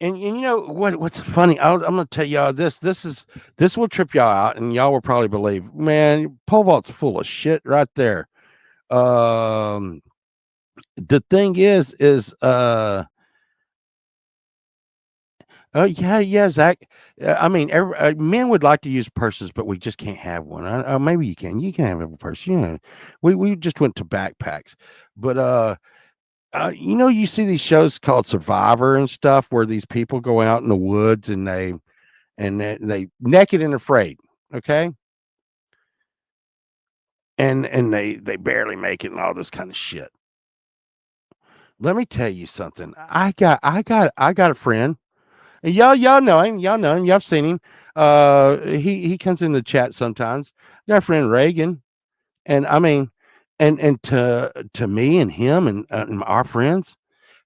you know what's funny? I'm gonna tell y'all this. This will trip y'all out, and y'all will probably believe. Man, pole vault's full of shit right there. Um, the thing oh yeah, Zach. I mean, men would like to use purses, but we just can't have one. Maybe you can. You can have a purse. We just went to backpacks, but you see these shows called Survivor and stuff, where these people go out in the woods and they naked and afraid, okay, and they barely make it and all this kind of shit. Let me tell you something. I got a friend. And y'all know him. Y'all know him. Y'all seen him. He comes in the chat sometimes. Got a friend Reagan, and I mean, and to me and him and our friends,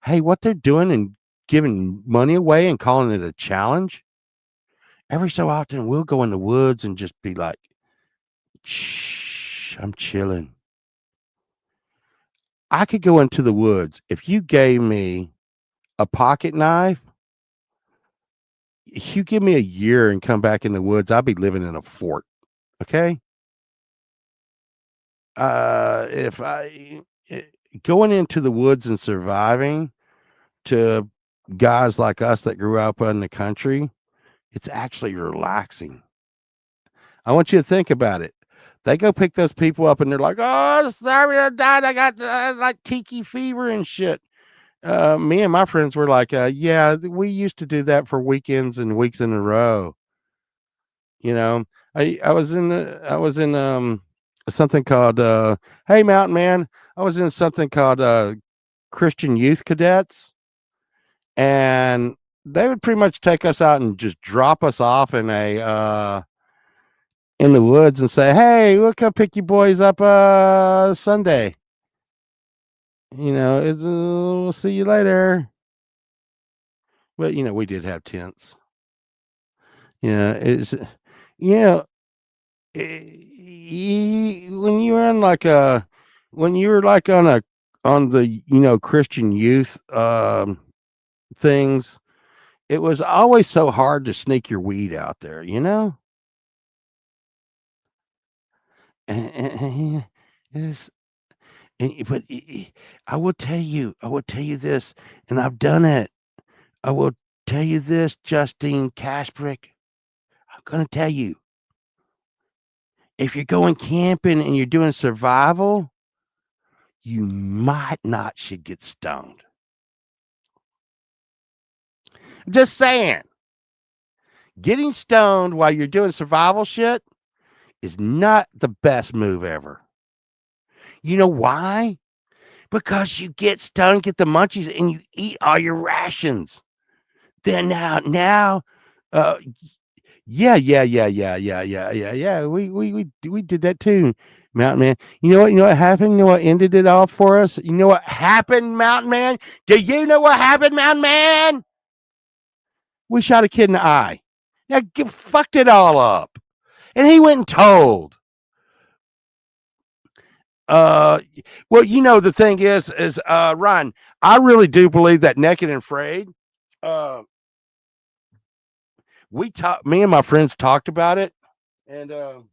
hey, what they're doing and giving money away and calling it a challenge. Every so often, we'll go in the woods and just be like, "Shh, I'm chilling." I could go into the woods if you gave me a pocket knife. If you give me a year and come back in the woods, I'll be living in a fort. Okay. If I eh, Going into the woods and surviving to guys like us that grew up in the country, it's actually relaxing. I want you to think about it. They go pick those people up and they're like, "Oh, sorry, I died. I got like tiki fever and shit." Me and my friends were like, "Yeah, we used to do that for weekends and weeks in a row." You know, I was in something called Hey Mountain Man. I was in something called Christian Youth Cadets, and they would pretty much take us out and just drop us off in the woods and say, "Hey, we'll come pick you boys up Sunday." We'll see you later. But we did have tents. Yeah, it's you know, when you were on like a when you were like on the Christian youth things, it was always so hard to sneak your weed out there, you know. And it's, but I will tell you this, and I've done it. I will tell you this, Justine Casprick. I'm gonna tell you, if you're going camping and you're doing survival, you might not should get stoned. Just saying. Getting stoned while you're doing survival shit is not the best move ever. You know why? Because you get stoned, get the munchies, and you eat all your rations. Then now, uh, yeah. We did that too, Mountain Man. You know what? You know what happened? You know what ended it all for us? You know what happened, Mountain Man? Do you know what happened, Mountain Man? We shot a kid in the eye. Now, fucked it all up. And he went and told. Uh, well, the thing is Ryan, I really do believe that Naked and Afraid. Uh, me and my friends talked about it, and and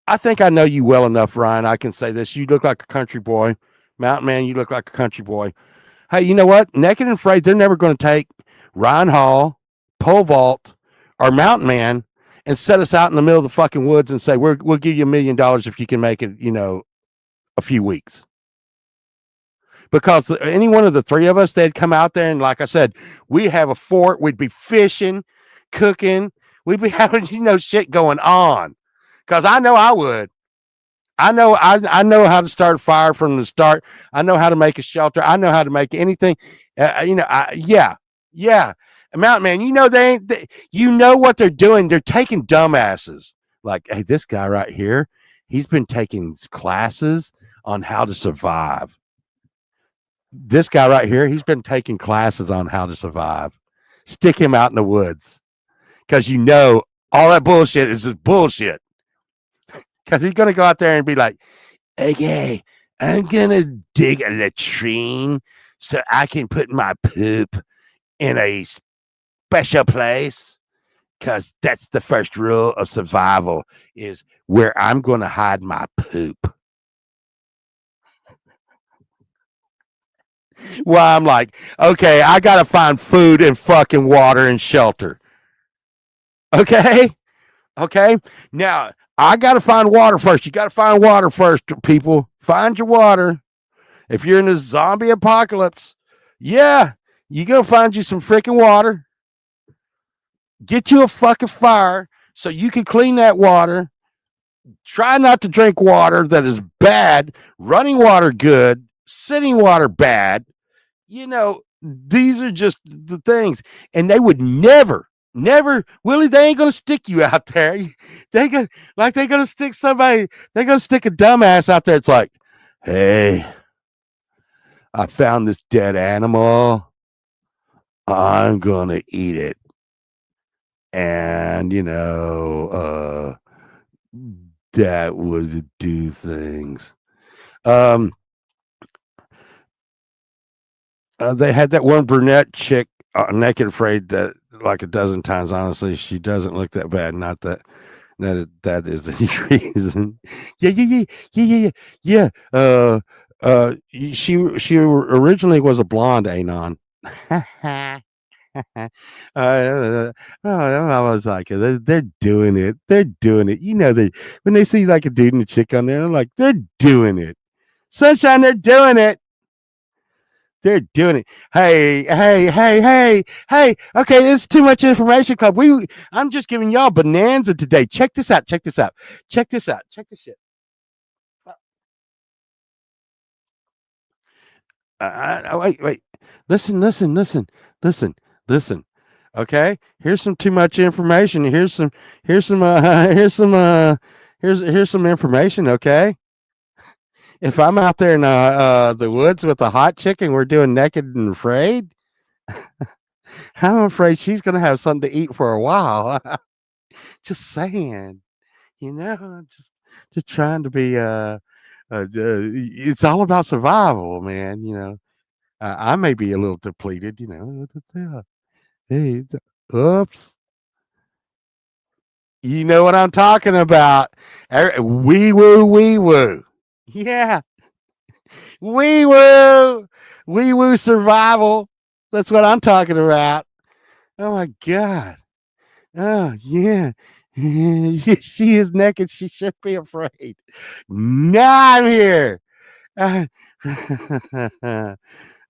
I think I know you well enough, Ryan. I can say this: you look like a country boy, Mountain Man. You look like a country boy. Hey, you know what? Naked and Afraid, they're never going to take Ryan Hall, Pole Vault, or Mountain Man and set us out in the middle of the fucking woods and say we'll give you $1 million if you can make it, a few weeks. Because any one of the three of us, they'd come out there and, like I said, we have a fort. We'd be fishing, cooking. We'd be having shit going on. Because I know I would. I know how to start a fire from the start. I know how to make a shelter. I know how to make anything. Yeah. Mountain Man, you know what they're doing. They're taking dumbasses. Like, hey, this guy right here, he's been taking classes on how to survive. This guy right here, he's been taking classes on how to survive. Stick him out in the woods because all that bullshit is just bullshit. Because he's going to go out there and be like, okay, I'm going to dig a latrine so I can put my poop in a special place. Because that's the first rule of survival is where I'm going to hide my poop. Well, I'm like, okay, I got to find food and fucking water and shelter. Okay? Okay? Now, I got to find water first. You got to find water first, people. Find your water. If you're in a zombie apocalypse, yeah, you go find you some freaking water. Get you a fucking fire so you can clean that water. Try not to drink water that is bad. Running water, good. Sitting water, bad. These are just the things. And they would never, Willie, they ain't gonna stick you out there. They're gonna stick somebody, they're gonna stick a dumbass out there. It's like, hey, I found this dead animal. I'm gonna eat it. And that would do things. They had that one brunette chick, Naked Afraid, that like a dozen times. Honestly, she doesn't look that bad. Not that is the reason. Yeah. She originally was a blonde anon. I was like, they're doing it. They're doing it. When they see like a dude and a chick on there, I'm like, they're doing it. Sunshine, they're doing it. They're doing it. Hey. Okay, this is too much information, club. I'm just giving y'all bonanza today. Check this out. Check this shit. Wait. Listen. Okay, here's some too much information. Here's some information. Okay, if I'm out there in the woods with a hot chick and we're doing Naked and Afraid, I'm afraid she's gonna have something to eat for a while. Just saying, just trying to be. It's all about survival, man. I may be a little depleted. Hey, oops. You know what I'm talking about? Wee woo, wee woo. Yeah, wee woo, wee woo survival. That's what I'm talking about. Oh my god. Oh yeah. She is naked. She should be afraid. Now I'm here. Uh,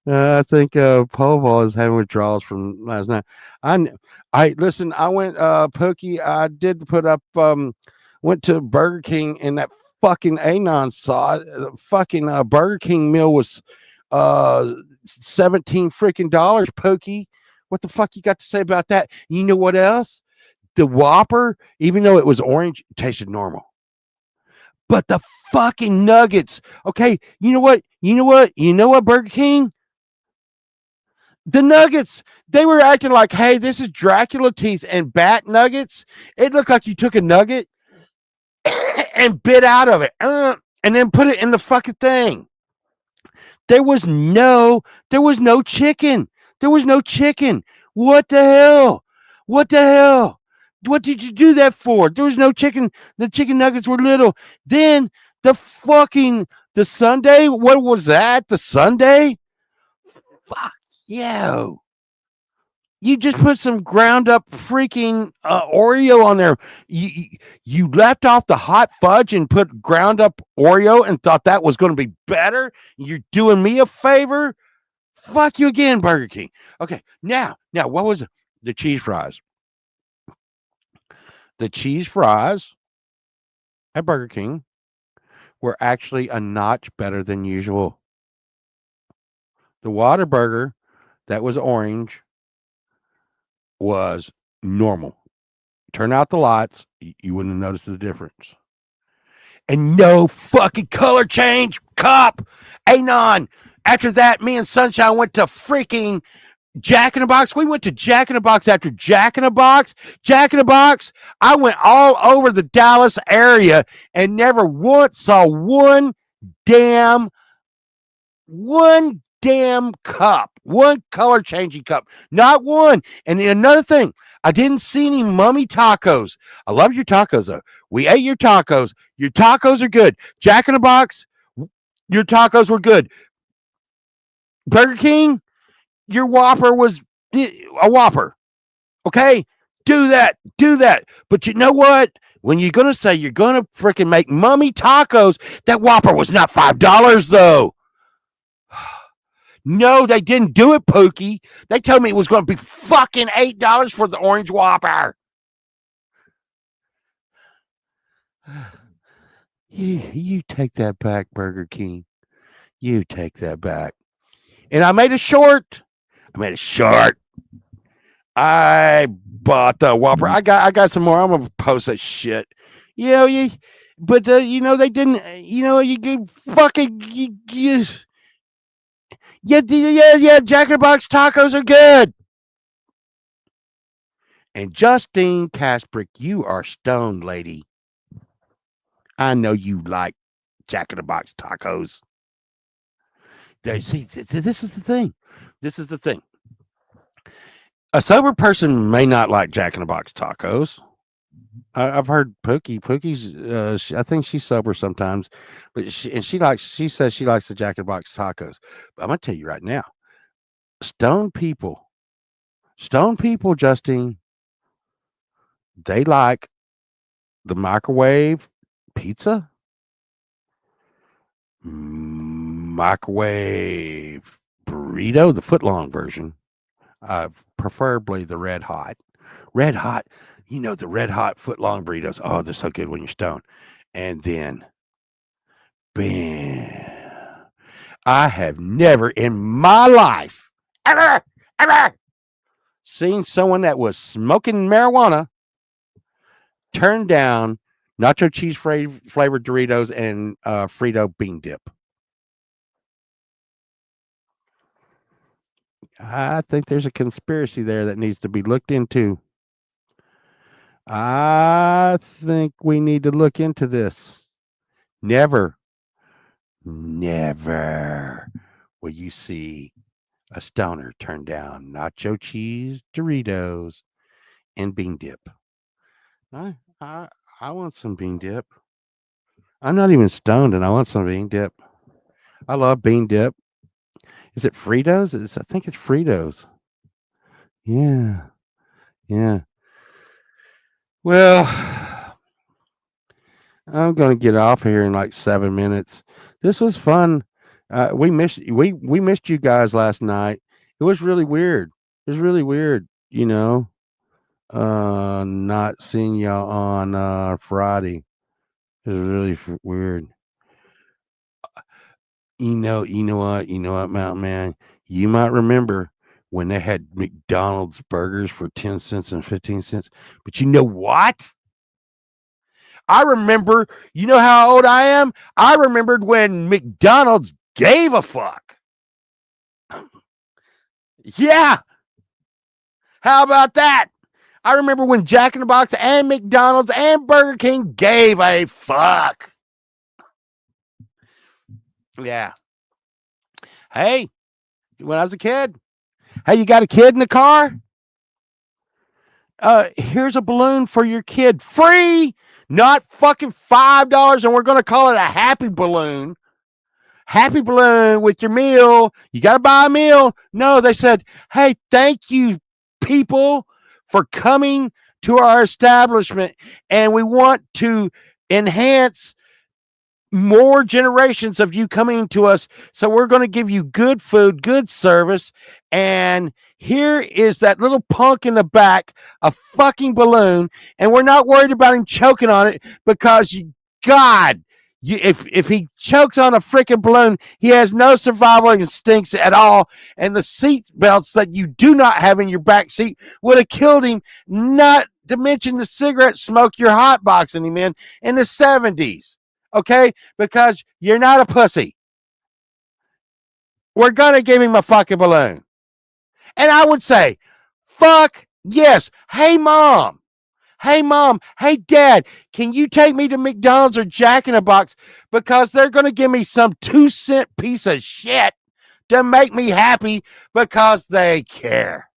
I think pole ball is having withdrawals from last night. I listen. I went Pokey. I did put up. Went to Burger King and that fucking Anon saw it. The fucking Burger King meal was uh 17 freaking dollars. Pokey. What the fuck you got to say about that? You know what else? The Whopper, even though it was orange, tasted normal. But the fucking nuggets. Okay, you know what? You know what? You know what, Burger King? The nuggets, they were acting like, hey, this is Dracula teeth and bat nuggets. It looked like you took a nugget and bit out of it and then put it in the fucking thing. There was no, there was no chicken. There was no chicken. What the hell? What the hell? What did you do that for? There was no chicken. The chicken nuggets were little. Then the Sunday. What was that? The Sunday? Fuck you. You just put some ground up freaking Oreo on there. You left off the hot fudge and put ground up Oreo and thought that was going to be better. You're doing me a favor. Fuck you again, Burger King. Okay, now, what was it? The cheese fries? The cheese fries at Burger King were actually a notch better than usual. The Whataburger that was orange was normal. Turn out the lights, you wouldn't have noticed the difference. And no fucking color change, cop. Anon. After that, me and Sunshine went to freaking Jack in the Box. We went to Jack in the Box after Jack in the Box. Jack in the Box. I went all over the Dallas area and never once saw damn one damn cup, one color changing cup, not one. And another thing, I didn't see any mummy tacos. I love your tacos though. We ate your tacos. Your tacos are good. Jack in the Box, your tacos were good. Burger King, your Whopper was a Whopper. Okay? Do that. Do that. But you know what? When you're going to say you're going to freaking make mummy tacos, that Whopper was not $5 though. No, they didn't do it, Pookie. They told me it was going to be fucking $8 for the orange Whopper. You take that back, Burger King. You take that back. And I made a short. I made a short. I bought the Whopper. I got some more. I'm gonna post that shit. But they didn't. You could fucking yeah. Jack in the Box tacos are good. And Justine Casprick, you are stoned, lady. I know you like Jack in the Box tacos. See, this is the thing. This is the thing. A sober person may not like Jack in the Box tacos. I've heard Pookie's. I think she's sober sometimes, but she says she likes the Jack in the Box tacos. But I'm gonna tell you right now, stone people, Justine, they like the microwave pizza, microwave burrito, the foot long version. Preferably the red hot. Red hot, the red hot foot long burritos. Oh, they're so good when you're stoned. And then, bam. I have never in my life, ever seen someone that was smoking marijuana turn down nacho cheese flavored Doritos and Frito bean dip. I think there's a conspiracy there that needs to be looked into. I think we need to look into this. Never, never will you see a stoner turn down nacho cheese, Doritos, and bean dip. I, I, I want some bean dip. I'm not even stoned, and I want some bean dip. I love bean dip. Is it Fritos? I think it's Fritos. Yeah, yeah. Well, I'm gonna get off here in like 7 minutes. This was fun. We missed you guys last night. It was really weird. It was really weird. Not seeing y'all on Friday. It was really weird. You know what, Mountain Man. You might remember when they had McDonald's burgers for 10 cents and 15 cents. But you know what? I remember, you know how old I am? I remembered when McDonald's gave a fuck. Yeah. How about that? I remember when Jack in the Box and McDonald's and Burger King gave a fuck. Yeah. Hey, when I was a kid, hey, you got a kid in the car? Here's a balloon for your kid. Free, not fucking $5, and we're going to call it a happy balloon. Happy balloon with your meal. You got to buy a meal. No, they said, hey, thank you, people, for coming to our establishment. And we want to enhance more generations of you coming to us. So we're going to give you good food, good service. And here is that little punk in the back, a fucking balloon. And we're not worried about him choking on it because God, if he chokes on a freaking balloon, he has no survival instincts at all. And the seat belts that you do not have in your back seat would have killed him, not to mention the cigarette smoke you're hotboxing him in the 70s. Okay? Because you're not a pussy. We're going to give him a fucking balloon. And I would say, fuck yes. Hey, mom. Hey, mom. Hey, dad. Can you take me to McDonald's or Jack in the Box? Because they're going to give me some 2 cent piece of shit to make me happy because they care.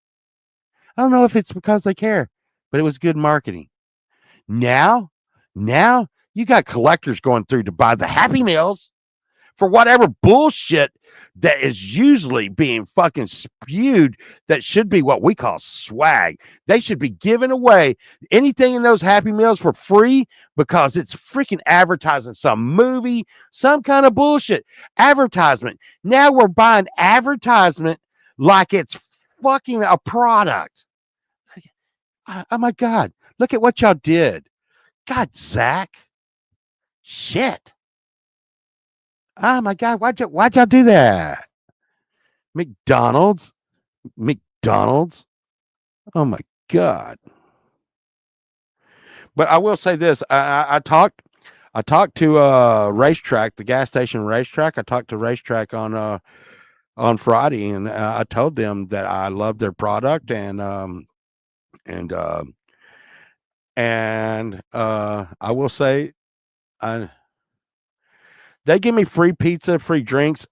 I don't know if it's because they care, but it was good marketing. Now, now you got collectors going through to buy the Happy Meals for whatever bullshit that is usually being fucking spewed that should be what we call swag. They should be giving away anything in those Happy Meals for free because it's freaking advertising some movie, some kind of bullshit. Advertisement. Now we're buying advertisement like it's fucking a product. Oh my God. Look at what y'all did. God, Zach. Shit. Oh my God. Why'd y'all do that? McDonald's? McDonald's? Oh my God. But I will say this. I talked to Racetrack, the gas station Racetrack. I talked to Racetrack on Friday, and I told them that I love their product, and I will say, I they give me free pizza, free drinks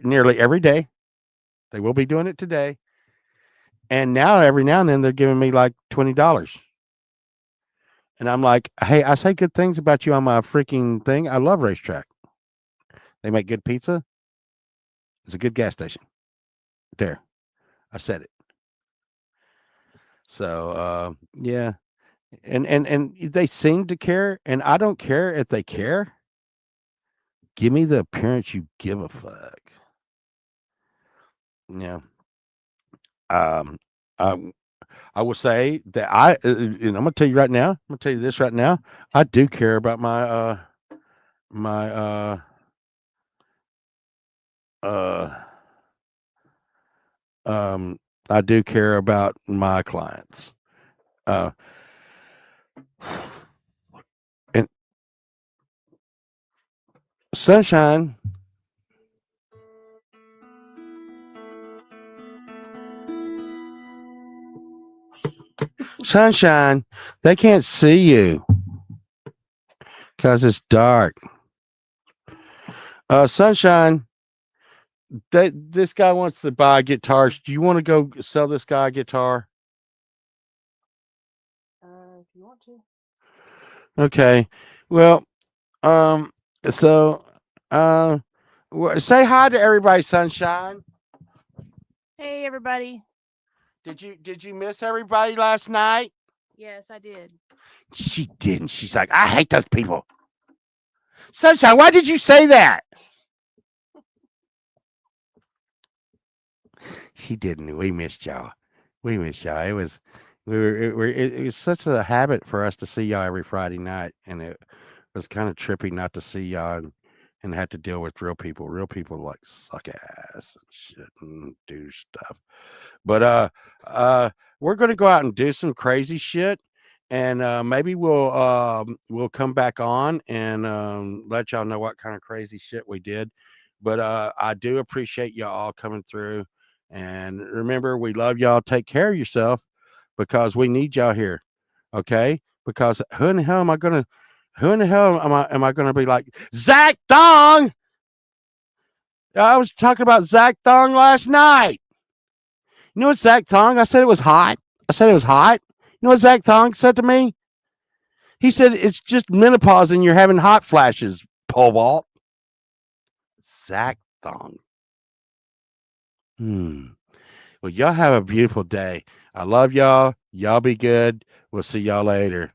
nearly every day. They will be doing it today, and now every now and then they're giving me like $20. And I'm like, hey, I say good things about you on my freaking thing. I love Racetrack. They make good pizza. It's a good gas station. There, I said it. So yeah, and they seem to care, and I don't care if they care. Give me the appearance you give a fuck. Yeah. Um. I I will say that and I'm gonna tell you right now. I'm gonna tell you this right now. I do care about my uh um I do care about my clients. Uh, and sunshine, Sunshine, they can't see you because it's dark. Sunshine, this guy wants to buy guitars. Do you want to go sell this guy a guitar? If you want to. Okay. Well, um, so, uh, say hi to everybody, Sunshine. Hey, everybody. Did you miss everybody last night? Yes, I did. She didn't. She's like, I hate those people. Sunshine, why did you say that? She didn't. We missed y'all. We missed y'all. It was such a habit for us to see y'all every Friday night, and it was kind of trippy not to see y'all and have to deal with real people. Real people like suck ass and shit and do stuff. But uh we're gonna go out and do some crazy shit. And maybe we'll come back on and let y'all know what kind of crazy shit we did. But I do appreciate y'all all coming through. And remember, we love y'all. Take care of yourself because we need y'all here. Okay? Because who in the hell am I gonna be like Zach Thong? I was talking about Zach Thong last night. You know what Zach Thong? I said it was hot. I said it was hot. You know what Zach Thong said to me? He said it's just menopause and you're having hot flashes, pole vault. Zach Thong. Well, y'all have a beautiful day. I love y'all. Y'all be good. We'll see y'all later.